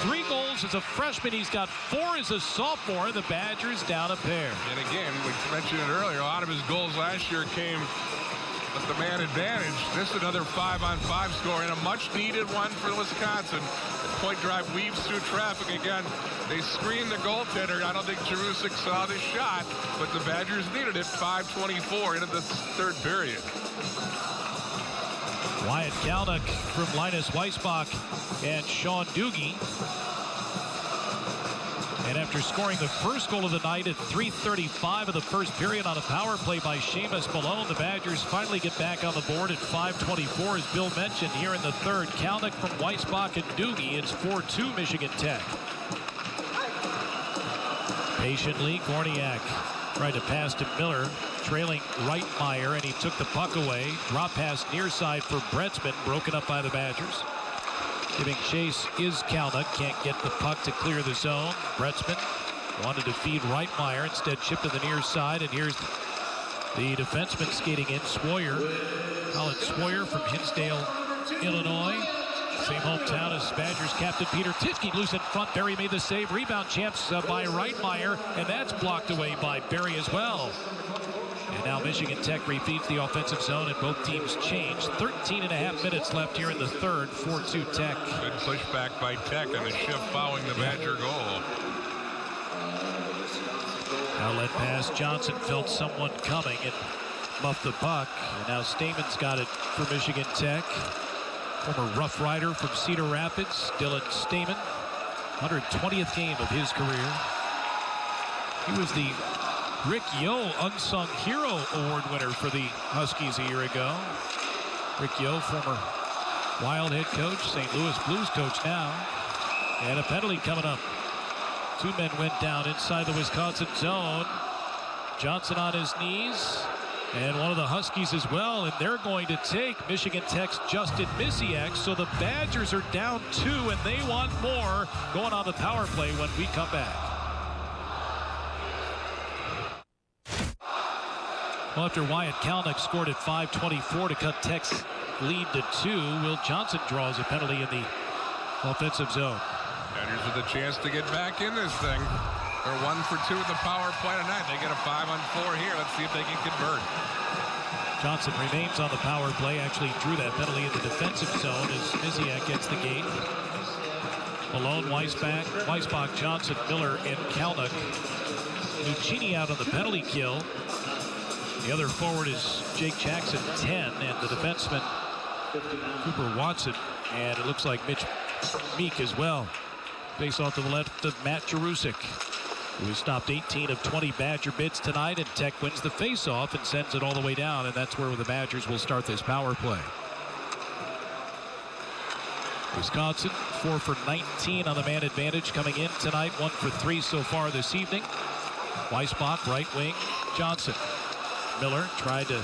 3 goals as a freshman. He's got 4 as a sophomore. The Badgers down a pair. And again, we mentioned it earlier, a lot of his goals last year came with the man advantage. This is another 5-on-5 score, and a much-needed one for Wisconsin. The point drive weaves through traffic again. They screened the goaltender. I don't think Jerusik saw this shot, but the Badgers needed it. 5:24 into the 3rd period. Wyatt Kalnick from Linus Weissbach and Sean Doogie. And after scoring the first goal of the night at 3:35 of the first period on a power play by Seamus Malone, the Badgers finally get back on the board at 5:24. As Bill mentioned, here in the third, Kalnick from Weissbach and Doogie. It's 4-2 Michigan Tech. Patiently, Gorniak tried to pass to Miller, trailing Reitmeier, and he took the puck away. Drop pass near side for Bretzman, broken up by the Badgers. Giving chase is Kalnick, can't get the puck to clear the zone. Bretzman wanted to feed Reitmeier, instead chipped to the near side, and here's the defenseman skating in, Swoyer. Colin Swoyer from Hinsdale, Illinois. Same hometown as Badgers captain Peter Tischke. Loose in front, Barry made the save. Rebound champs by Reitmeier, and that's blocked away by Barry as well. And now Michigan Tech repeats the offensive zone, and both teams change. 13.5 minutes left here in the third. 4-2 Tech. Good pushback by Tech and the shift following the Badger goal. Outlet pass. Johnson felt someone coming and muffed the puck. And now Stamen's got it for Michigan Tech. Former Rough Rider from Cedar Rapids, Dylan Stamen. 120th game of his career. He was the Rick Yo Unsung Hero Award winner for the Huskies a year ago. Rick Yo, former Wild head coach, St. Louis Blues coach now. And a penalty coming up. Two men went down inside the Wisconsin zone. Johnson on his knees. And one of the Huskies as well, and they're going to take Michigan Tech's Justin Misiak. So the Badgers are down 2, and they want more going on the power play when we come back. Well, after Wyatt Kalnick scored at 5:24 to cut Tech's lead to 2, Will Johnson draws a penalty in the offensive zone. Badgers with a chance to get back in this thing. They're 1 for 2 at the power play tonight. They get a 5-on-4 here. Let's see if they can convert. Johnson remains on the power play. Actually drew that penalty in the defensive zone as Misiak gets the gate. Malone, Weissbach, Johnson, Miller, and Kalnick. Nuccini out on the penalty kill. The other forward is Jake Jackson, 10, and the defenseman Cooper Watson. And it looks like Mitch Meek as well. Face off to the left of Matt Jarusik, who has stopped 18 of 20 Badger bids tonight, and Tech wins the face-off and sends it all the way down, and that's where the Badgers will start this power play. Wisconsin 4 for 19 on the man advantage coming in tonight, 1 for 3 so far this evening. Weissbach, right wing, Johnson. Miller tried to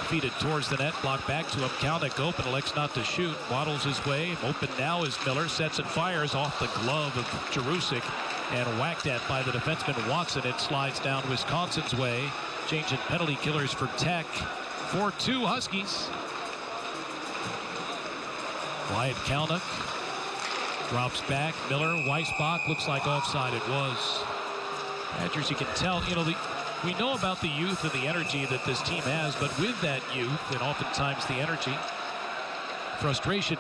feed it towards the net, blocked back to him. Kalnick open, elects not to shoot, waddles his way. Open now is Miller, sets and fires off the glove of Jarusik, and whacked at by the defenseman Watson. It slides down Wisconsin's way. Changing penalty killers for Tech. 4-2 Huskies. Wyatt Kalnick drops back. Miller, Weissbach, looks like offside. It was. Badgers, you can tell, we know about the youth and the energy that this team has, but with that youth and oftentimes the energy, frustration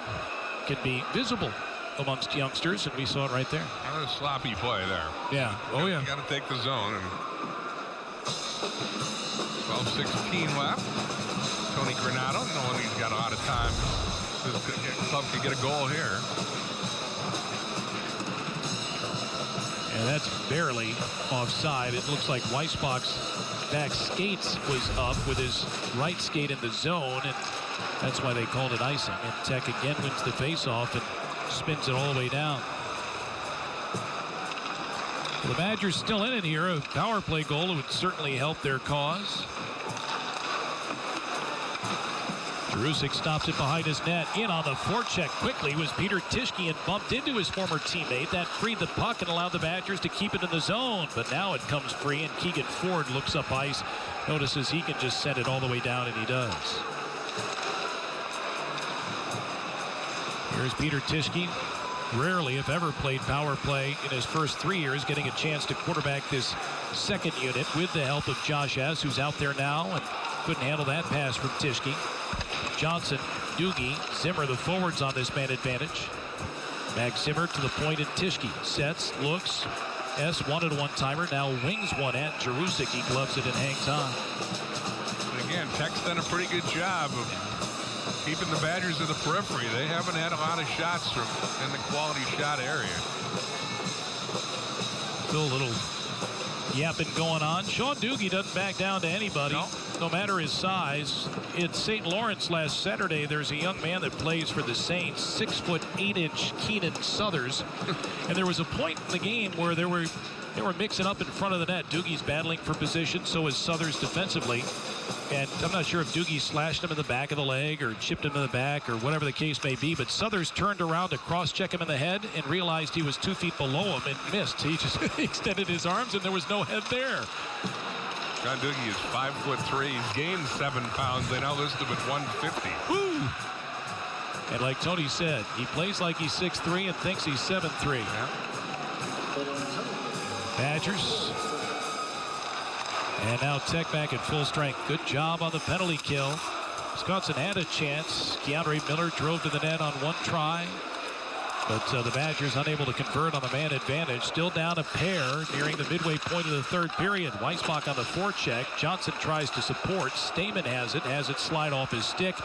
can be visible amongst youngsters, and we saw it right there. Another sloppy play there. Yeah. Oh, yeah. You got to take the zone. And 12:16 left. Tony Granato, knowing he's got a lot of time, his club could get a goal here. And that's barely offside. It looks like Weissbach's back skates was up with his right skate in the zone, and that's why they called it icing. And Tech again wins the faceoff and spins it all the way down. Well, the Badgers still in it here. A power play goal would certainly help their cause. Jarusik stops it behind his net. In on the forecheck quickly was Peter Tischke, and bumped into his former teammate. That freed the puck and allowed the Badgers to keep it in the zone. But now it comes free, and Keegan Ford looks up ice, notices he can just send it all the way down, and he does. Here's Peter Tischke. Rarely, if ever, played power play in his first 3 years, getting a chance to quarterback this second unit with the help of Josh S., who's out there now and couldn't handle that pass from Tischke. Johnson, Doogie, Zimmer, the forwards on this man advantage. Max Zimmer to the point, and Tischke sets, looks. S wanted a one-timer, now wings one at Jarusik. He gloves it and hangs on. And again, Tech's done a pretty good job of keeping the Badgers in the periphery. They haven't had a lot of shots from in the quality shot area. Still a little yapping going on. Sean Doogie doesn't back down to anybody, no matter his size. In St. Lawrence last Saturday, there's a young man that plays for the Saints, 6'8" Keenan Suthers. And there was a point in the game where they were mixing up in front of the net. Doogie's battling for position, so is Suthers defensively. And I'm not sure if Doogie slashed him in the back of the leg or chipped him in the back or whatever the case may be, but Suthers turned around to cross-check him in the head and realized he was 2 feet below him and missed. He just extended his arms, and there was no head there. Sean Doogie is 5'3". He's gained 7 pounds. They now list him at 150. Woo! And like Tony said, he plays like he's 6'3" and thinks he's 7'3". Yeah. Badgers. And now Tech back at full strength. Good job on the penalty kill. Wisconsin had a chance. Keandre Miller drove to the net on one try. But the Badgers unable to convert on the man advantage. Still down a pair nearing the midway point of the third period. Weissbach on the forecheck. Johnson tries to support. Stamen has it slide off his stick.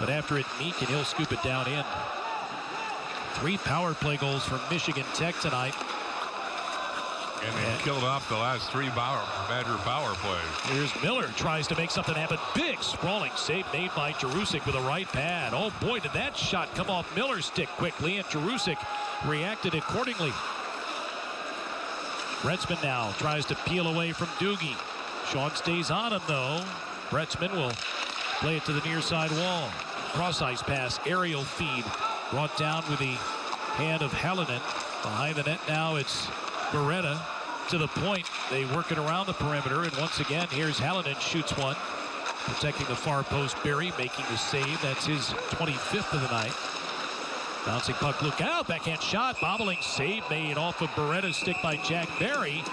But after it, Meek, and he'll scoop it down in. 3 power play goals from Michigan Tech tonight. And they killed off the last 3 Badger power plays. Here's Miller, tries to make something happen. Big sprawling save made by Jerusik with a right pad. Oh boy, did that shot come off Miller's stick quickly, and Jerusik reacted accordingly. Bretzman now tries to peel away from Doogie. Sean stays on him though. Bretzman will play it to the near side wall. Cross ice pass, aerial feed, brought down with the hand of Hallinan. Behind the net now it's Beretta to the point. They work it around the perimeter, and once again here's Hallinan, shoots one, protecting the far post. Berry making the save. That's his 25th of the night. Bouncing puck, look out, backhand shot, bobbling save made off of Beretta's stick by Jack Berry,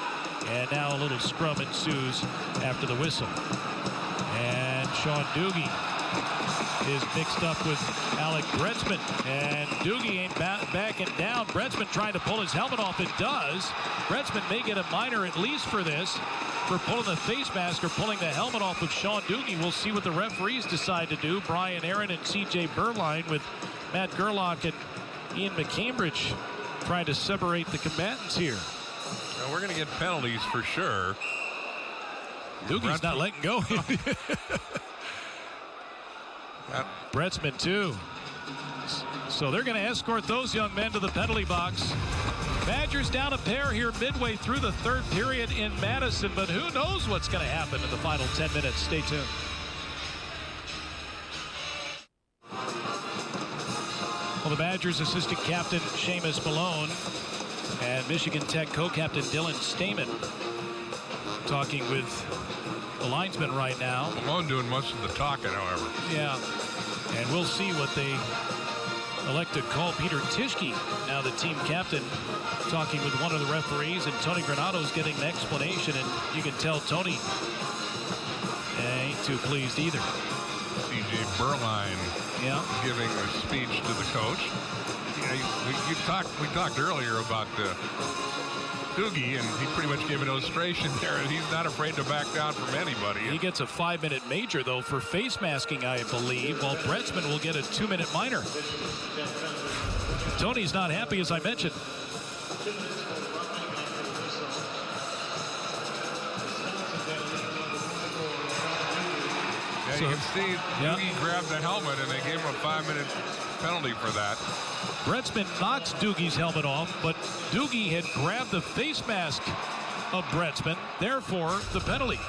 and now a little scrum ensues after the whistle. And Sean Doogie is mixed up with Alec Bretzman, and Doogie ain't backing down. Bretzman trying to pull his helmet off. It does. Bretzman may get a minor at least for this, for pulling the face mask or pulling the helmet off of Sean Doogie. We'll see what the referees decide to do. Brian Aaron and C.J. Berline with Matt Gerlach and Ian McCambridge trying to separate the combatants here. Well, we're going to get penalties for sure. Doogie's not letting go. Bretzman too. So they're going to escort those young men to the penalty box. Badgers down a pair here midway through the third period in Madison, but who knows what's going to happen in the final 10 minutes. Stay tuned. Well, the Badgers assistant captain Seamus Malone and Michigan Tech co-captain Dylan Stamen talking with the linesman right now. Malone doing most of the talking, however. Yeah, and we'll see what they elect to call Peter Tischke, now the team captain, talking with one of the referees, and Tony Granado's getting an explanation, and you can tell Tony ain't too pleased either. C.J. Berline giving a speech to the coach. We talked earlier about Doogie, and he pretty much gave an illustration there, and he's not afraid to back down from anybody. He gets a 5-minute major, though, for face masking, I believe, while Bretzman will get a 2-minute minor. Tony's not happy, as I mentioned. Yeah, you can see Doogie grabbed the helmet, and they gave him a 5-minute penalty for that. Bretzman knocks Doogie's helmet off, but Doogie had grabbed the face mask of Bretzman, therefore the penalty.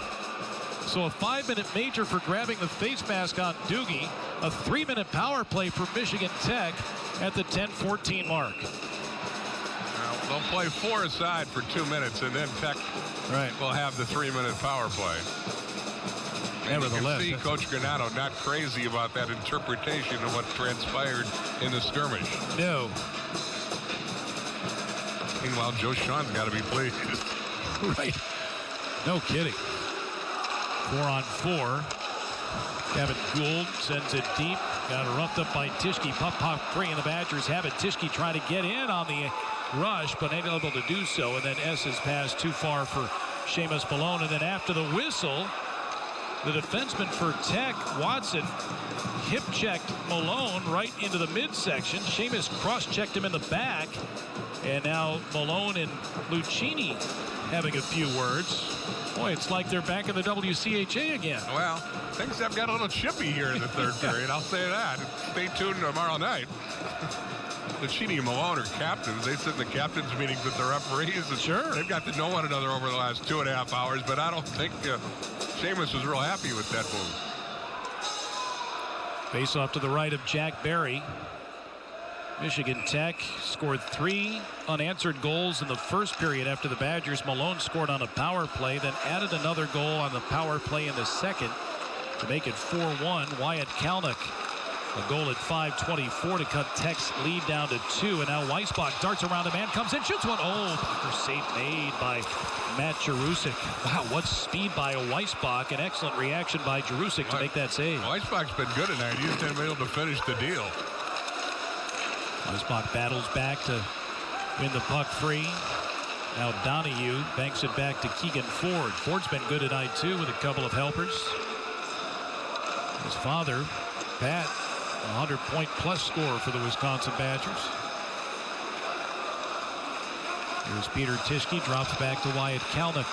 So a 5-minute major for grabbing the face mask on Doogie, a 3-minute power play for Michigan Tech at the 10:14 mark. Now, they'll play 4 aside for 2 minutes, and then Tech will have the 3-minute power play. Nevertheless, you can see Coach Granado not crazy about that interpretation of what transpired in the skirmish. No. Meanwhile, Joe Sean's got to be pleased. Right. No kidding. 4-on-4. Kevin Gould sends it deep. Got roughed up by Tischke. Pop free, and the Badgers have it. Tischke trying to get in on the rush, but ain't able to do so. And then S's pass too far for Seamus Malone. And then after the whistle, The defenseman for Tech, Watson, hip-checked Malone right into the midsection. Seamus cross-checked him in the back. And now Malone and Lucchini having a few words. Boy, it's like they're back in the WCHA again. Well, things have got a little chippy here in the third period. I'll say that. Stay tuned tomorrow night. Lucchini and Malone are captains. They sit in the captains' meetings with the referees. And sure. They've got to know one another over the last 2.5 hours, but I don't think Seamus was real happy with that move. Face off to the right of Jack Barry. Michigan Tech scored 3 unanswered goals in the first period after the Badgers. Malone scored on a power play, then added another goal on the power play in the second to make it 4-1. Wyatt Kalnick, a goal at 5:24 to cut Tech's lead down to 2. And now Weissbach darts around a man, comes in, shoots one. Oh, blocker save made by Matt Jarusik. Wow, what speed by a Weissbach. An excellent reaction by Jarusik to make that save. Weissbach's been good tonight. He's been able to finish the deal. Weissbach battles back to win the puck free. Now Donahue banks it back to Keegan Ford. Ford's been good tonight too with a couple of helpers. His father, Pat, a 100-point-plus scorer for the Wisconsin Badgers. Here's Peter Tischke, drops back to Wyatt Kalnick.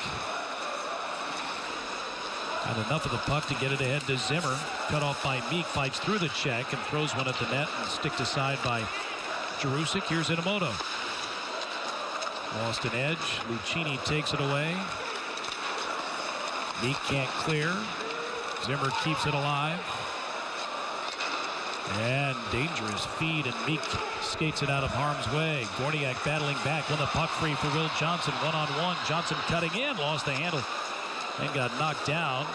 Got enough of the puck to get it ahead to Zimmer. Cut off by Meek, fights through the check and throws one at the net and sticked aside by Jarusik. Here's Inamoto. Lost an edge. Lucchini takes it away. Meek can't clear. Zimmer keeps it alive. And dangerous feed, and Meek skates it out of harm's way. Gorniak battling back, won the puck free for Will Johnson. One-on-one. Johnson cutting in, lost the handle, and got knocked down.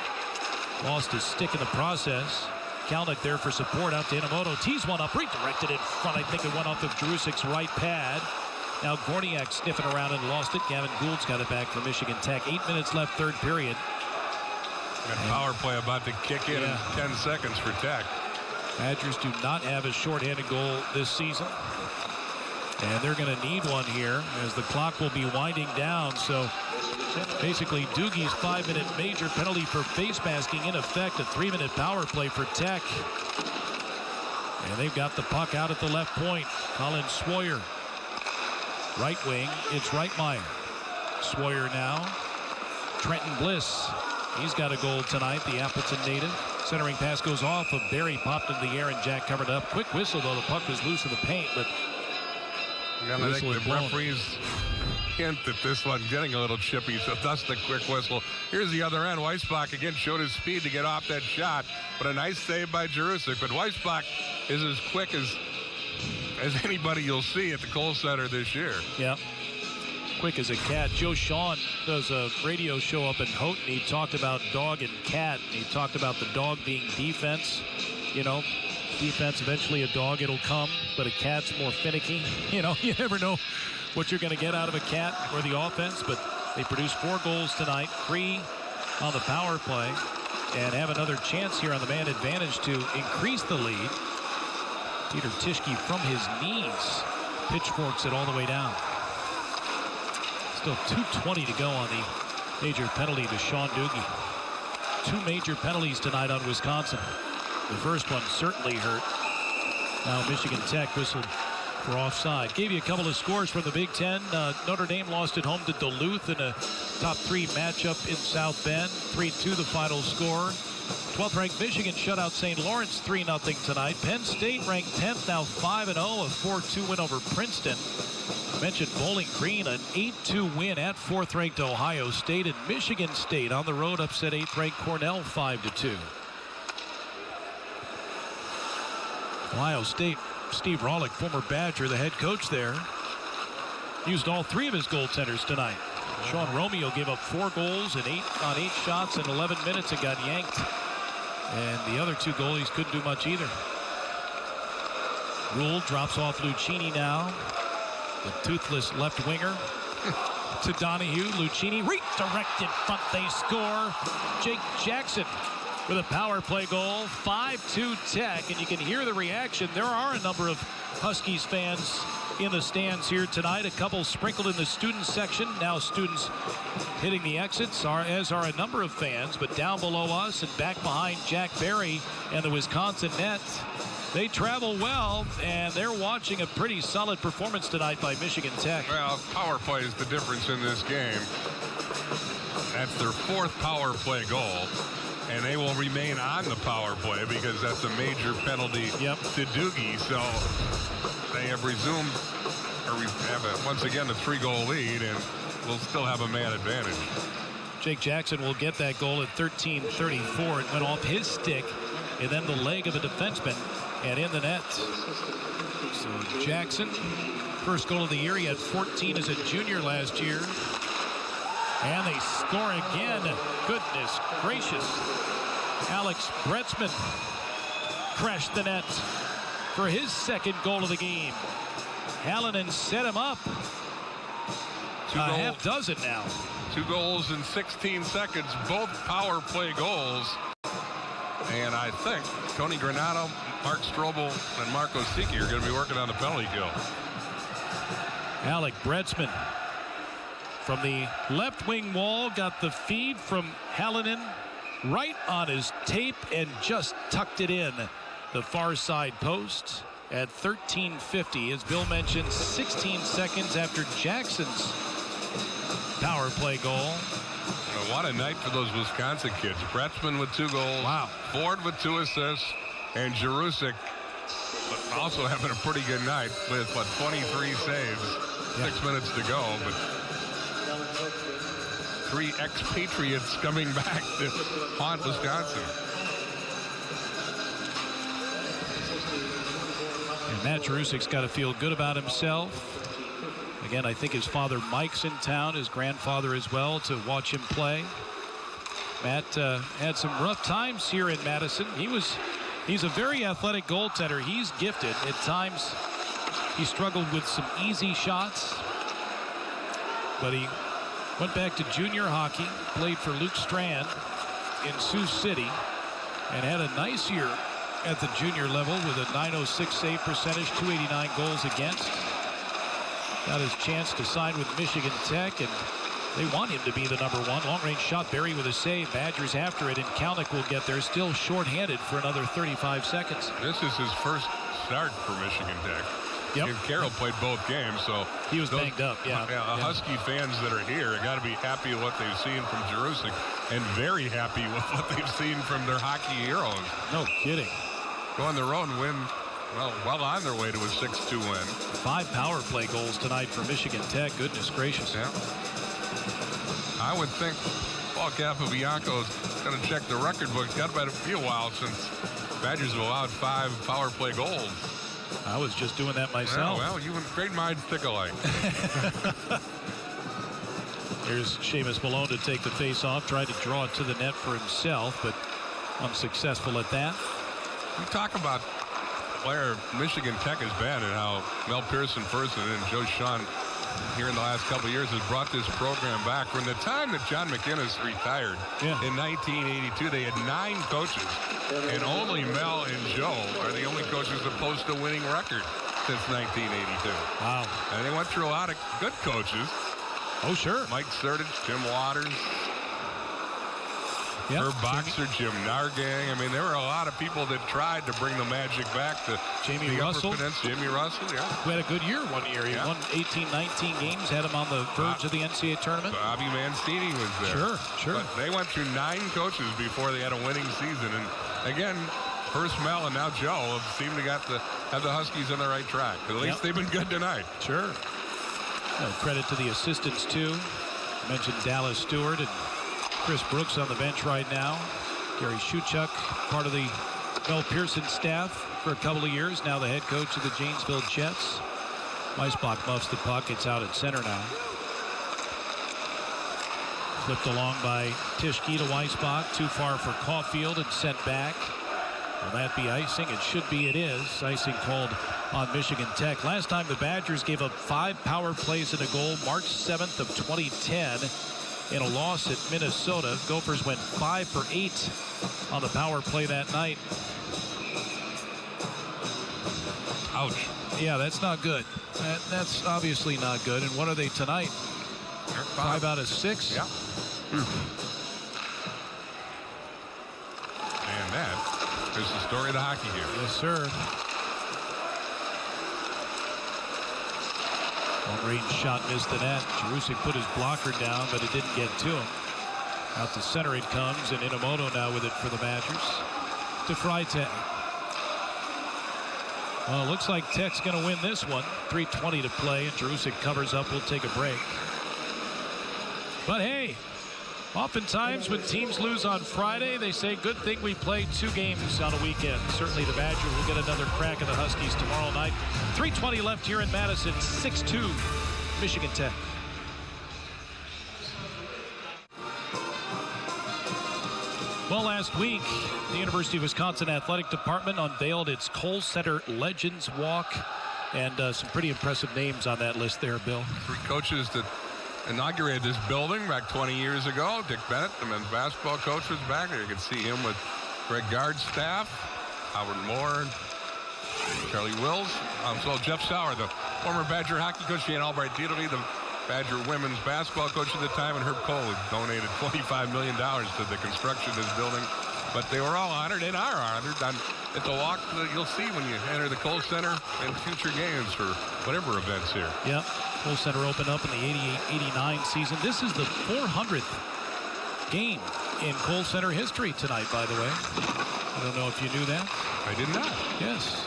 Lost his stick in the process. Kalnick there for support out to Inamoto. Tees one up, redirected in front. I think it went off of Jarusik's right pad. Now Gorniak sniffing around and lost it. Gavin Gould's got it back for Michigan Tech. 8 minutes left, third period. And power play about to kick in 10 seconds for Tech. Badgers do not have a shorthanded goal this season. And they're going to need one here as the clock will be winding down. So basically Doogie's 5-minute major penalty for face masking in effect. A 3-minute power play for Tech. And they've got the puck out at the left point. Colin Swoyer. Right wing, it's Reitmeyer. Swoyer now. Trenton Bliss. He's got a goal tonight, the Appleton native. Centering pass goes off of Barry, popped into the air, and Jack covered up. Quick whistle, though. The puck was loose in the paint, but I think the referees hint that this one's getting a little chippy, so thus the quick whistle. Here's the other end. Weissbach again showed his speed to get off that shot, but a nice save by Jarusik. But Weissbach is as quick as anybody you'll see at the Kohl Center this year. Yeah. Quick as a cat. Joe Shawn does a radio show up in Houghton. He talked about dog and cat. He talked about the dog being defense. You know, defense, eventually a dog, it'll come, but a cat's more finicky. You know, you never know what you're going to get out of a cat or the offense, but they produced 4 goals tonight, 3 on the power play, and have another chance here on the man advantage to increase the lead. Peter Tischke from his knees pitchforks it all the way down. Still 2:20 to go on the major penalty to Sean Doogie. 2 major penalties tonight on Wisconsin. The first one certainly hurt. Now Michigan Tech whistled for offside. Gave you a couple of scores from the Big Ten. Notre Dame lost at home to Duluth in a top 3 matchup in South Bend. 3-2 the final score. 12th ranked Michigan shut out St. Lawrence 3-0 tonight. Penn State ranked 10th, now 5-0, a 4-2 win over Princeton. I mentioned Bowling Green, an 8-2 win at 4th ranked Ohio State, and Michigan State on the road upset 8th ranked Cornell 5-2. Ohio State, Steve Rawlick, former Badger, the head coach there, used all 3 of his goaltenders tonight. Sean Romeo gave up 4 goals and 8 on 8 shots in 11 minutes and got yanked. And the other 2 goalies couldn't do much either. Rule drops off Lucchini now. The toothless left winger to Donahue. Lucchini redirected front. They score. Jake Jackson with a power play goal. 5-2 Tech. And you can hear the reaction. There are a number of Huskies fans in the stands here tonight. A couple sprinkled in the student section. Now students hitting the exits, as are a number of fans. But down below us and back behind Jack Berry and the Wisconsin Nets, they travel well, and they're watching a pretty solid performance tonight by Michigan Tech. Well, power play is the difference in this game. That's their 4th power play goal, and they will remain on the power play because that's a major penalty to Doogie. So they have resumed, or we have once again a 3-goal lead, and we'll still have a man advantage. Jake Jackson will get that goal at 13:34. It went off his stick and then the leg of a defenseman and in the net. So Jackson, first goal of the year. He had 14 as a junior last year. And they score again. Goodness gracious. Alex Bretzman crashed the net for his 2nd goal of the game. Hallinan set him up. A half dozen now. 2 goals in 16 seconds, both power play goals. And I think Tony Granato, Mark Strobel, and Marco Siki are going to be working on the penalty kill. Alec Bretzman from the left wing wall got the feed from Hallinan right on his tape and just tucked it in the far side post at 13:50. As Bill mentioned, 16 seconds after Jackson's power play goal. What a night for those Wisconsin kids. Bretzman with 2 goals. Wow. Ford with 2 assists. And Jerusik also having a pretty good night with, 23 saves. 6 minutes to go. But 3 expatriates coming back to haunt Wisconsin. And Matt Jerusik's got to feel good about himself. Again, I think his father Mike's in town, his grandfather as well, to watch him play. Matt had some rough times here in Madison. He's a very athletic goaltender. He's gifted. At times, he struggled with some easy shots. But he went back to junior hockey, played for Luke Strand in Sioux City, and had a nice year at the junior level with a .906 save percentage, .289 goals against. Got his chance to sign with Michigan Tech, and they want him to be the #1. Long-range shot, Berry with a save. Badgers after it, and Kalnick will get there, still short-handed for another 35 seconds. This is his first start for Michigan Tech. Yep. And Carroll played both games, so he was banged up. Husky fans that are here have got to be happy with what they've seen from Jerusik, and very happy with what they've seen from their hockey heroes. No kidding. Go on the road and win. Well on their way to a 6-2 win. 5 power play goals tonight for Michigan Tech. Goodness gracious. Yeah. I would think Paul Capobianco's going to check the record book. It's got to be a while since Badgers have allowed 5 power play goals. I was just doing that myself. Well, you and great minds think alike. Here's Seamus Malone to take the face-off. Tried to draw it to the net for himself, but unsuccessful at that. We talk about where Michigan Tech has been and how Mel Pearson first and then Joe Sean here in the last couple of years has brought this program back. From the time that John McInnes retired in 1982, they had 9 coaches, and only Mel and Joe are the only coaches that post a winning record since 1982. Wow. And they went through a lot of good coaches. Oh, sure. Mike Sertich, Jim Waters, Herb Boxer, Jim Nargang. I mean, there were a lot of people that tried to bring the magic back to Jamie the Russell. Jamie Russell, who had a good year one year. He won 18, 19 games, had him on the verge of the NCAA tournament. Bobby Mancini was there. Sure. But they went through 9 coaches before they had a winning season. And again, first Mel and now Joe have seemed to have the Huskies on the right track. At least they've been good tonight. Sure. Credit to the assistants, too. I mentioned Dallas Stewart and Chris Brooks on the bench right now. Gary Shuchuk, part of the Mel Pearson staff for a couple of years. Now the head coach of the Janesville Jets. Weisbach muffs the puck. It's out at center now. Flipped along by Tischke to Weisbach. Too far for Caulfield and sent back. Will that be icing? It should be. It is. Icing called on Michigan Tech. Last time the Badgers gave up 5 power plays and a goal, March 7th of 2010. In a loss at Minnesota. Gophers went 5 for 8 on the power play that night. Ouch. Yeah, that's not good. That's obviously not good. And what are they tonight? 5 out of 6? Yeah. And that is the story of the hockey game. Yes, sir. Long-range shot missed the net. Jerusik put his blocker down, but it didn't get to him. Out the center it comes, and Inamoto now with it for the Badgers. To Freitag. Well, it looks like Tech's going to win this one. 3:20 to play, and Jerusik covers up. We'll take a break. But hey, oftentimes when teams lose on Friday, they say, good thing we played 2 games on a weekend. Certainly the Badgers will get another crack at the Huskies tomorrow night. 3:20 left here in Madison. 6-2 Michigan Tech. Well, last week, the University of Wisconsin Athletic Department unveiled its Kohl Center Legends Walk, and some pretty impressive names on that list there, Bill. 3 coaches that inaugurated this building back 20 years ago. Dick Bennett, the men's basketball coach, was back there. You can see him with Greg Gard's staff, Howard Moore, Charlie Wills. So Jeff Sauer, the former Badger hockey coach, Shane Albright-Dietley, the Badger women's basketball coach at the time, and Herb Kohl donated $25 million to the construction of this building. But they were all honored and are honored at the walk that you'll see when you enter the Kohl Center in future games for whatever events here. Yeah, Kohl Center opened up in the 88-89 season. This is the 400th game in Kohl Center history tonight, by the way. I don't know if you knew that. I did not. Yes.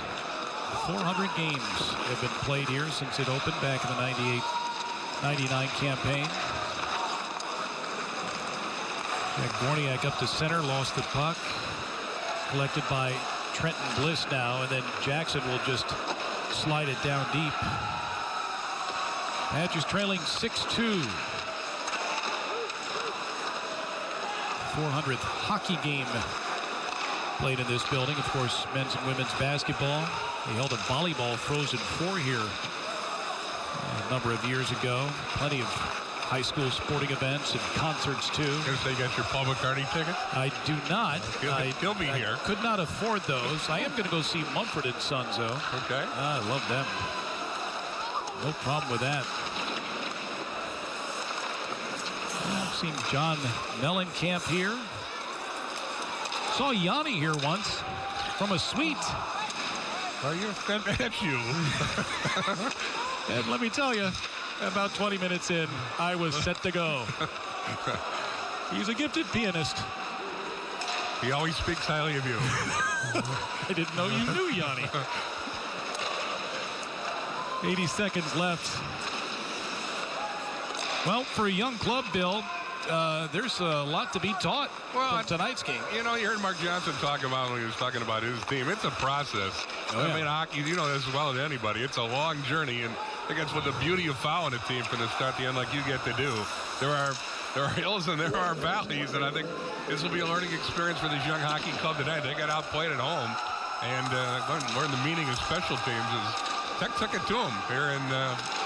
400 games have been played here since it opened back in the 98-99 campaign. Gorniak up to center, lost the puck. Collected by Trenton Bliss now, and then Jackson will just slide it down deep. Badgers trailing 6-2. 400th hockey game played in this building. Of course, men's and women's basketball. They held a volleyball Frozen Four here a number of years ago. Plenty of high school sporting events and concerts too. You're gonna say you got your public party ticket? I do not. He'll be here. Could not afford those. I am going to go see Mumford and Sons though. Okay. I love them. No problem with that. I've seen John Mellencamp here. Saw Yanni here once from a suite. Well, that's you. And let me tell you, about 20 minutes in, I was set to go. He's a gifted pianist. He always speaks highly of you. I didn't know you knew Yanni. 80 seconds left. Well, for a young club, Bill, there's a lot to be taught from tonight's game. You know, you heard Mark Johnson talk about when he was talking about his team. It's a process. Oh, yeah. I mean, hockey, you know this as well as anybody. It's a long journey, and I think that's what the beauty of following a team from the start to the end, like you get to do. There are hills and there are valleys, and I think this will be a learning experience for this young hockey club tonight. They got outplayed at home, and learned the meaning of special teams. Tech took it to them here in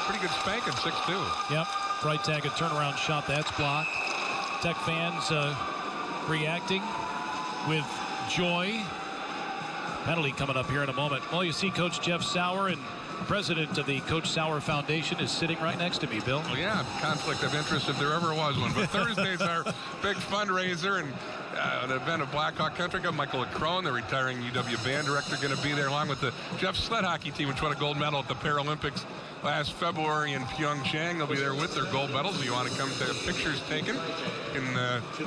pretty good spanking, 6-2. Yep. Freitag, a turnaround shot. That's blocked. Tech fans reacting with joy. Penalty coming up here in a moment. Well, you see Coach Jeff Sauer, and president of the Coach Sauer Foundation is sitting right next to me, Bill. Well, yeah, conflict of interest if there ever was one. But Thursday's our big fundraiser, and an event of Blackhawk Country Club. Michael LaCrone, the retiring UW band director, going to be there, along with the Jeff sled hockey team, which won a gold medal at the Paralympics last February in Pyeongchang. They'll be there with their gold medals. If you want to come to pictures taken, and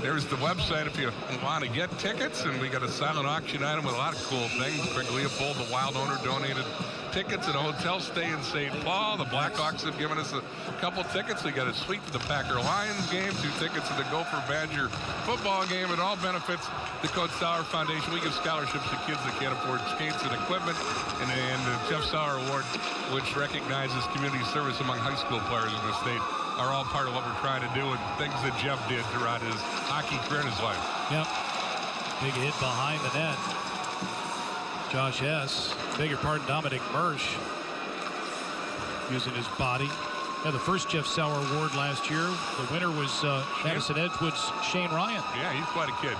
there's the website if you want to get tickets. And we got a silent auction item with a lot of cool things. Greg Leopold, the Wild owner, donated tickets at a hotel stay in St. Paul. The Blackhawks have given us a couple tickets. We got a suite to the Packer Lions game, 2 tickets to the Gopher Badger football game. It all benefits the Coach Sauer Foundation. We give scholarships to kids that can't afford skates and equipment, and the Jeff Sauer Award, which recognizes community service among high school players in the state, are all part of what we're trying to do, and things that Jeff did throughout his hockey career in his life. Yep. Big hit behind the net. Josh Hess, beg your pardon, Dominic Mersch, using his body. Yeah, the first Jeff Sauer Award last year. The winner was Madison Edgewood's Shane Ryan. Yeah, he's quite a kid.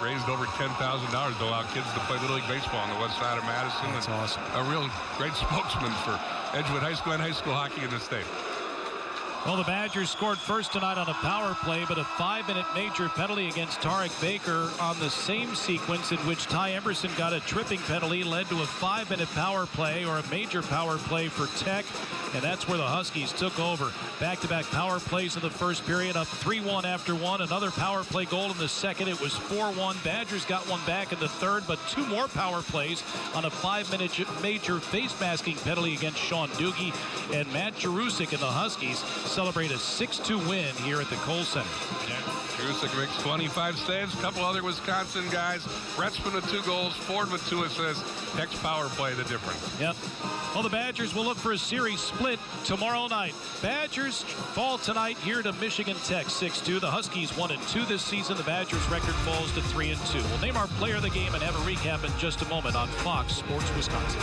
Raised over $10,000 to allow kids to play Little League Baseball on the west side of Madison. That's awesome. A real great spokesman for Edgewood High School and high school hockey in the state. Well, the Badgers scored first tonight on a power play, but a 5-minute major penalty against Tarek Baker on the same sequence in which Ty Emerson got a tripping penalty led to a 5-minute power play or a major power play for Tech, and that's where the Huskies took over. Back-to-back power plays in the first period, up 3-1 after one. Another power play goal in the second. It was 4-1. Badgers got one back in the third, but two more power plays on a 5-minute major face-masking penalty against Sean Doogie, and Matt Jerusik and the Huskies celebrate a 6-2 win here at the Kohl Center. Yeah. Jerusik makes 25 saves. A couple other Wisconsin guys. Retzman with 2 goals. Ford with 2 assists. Tech's power play the difference. Yep. Well, the Badgers will look for a series split tomorrow night. Badgers fall tonight here to Michigan Tech 6-2. The Huskies 1-2 this season. The Badgers record falls to 3-2. We'll name our player of the game and have a recap in just a moment on Fox Sports Wisconsin.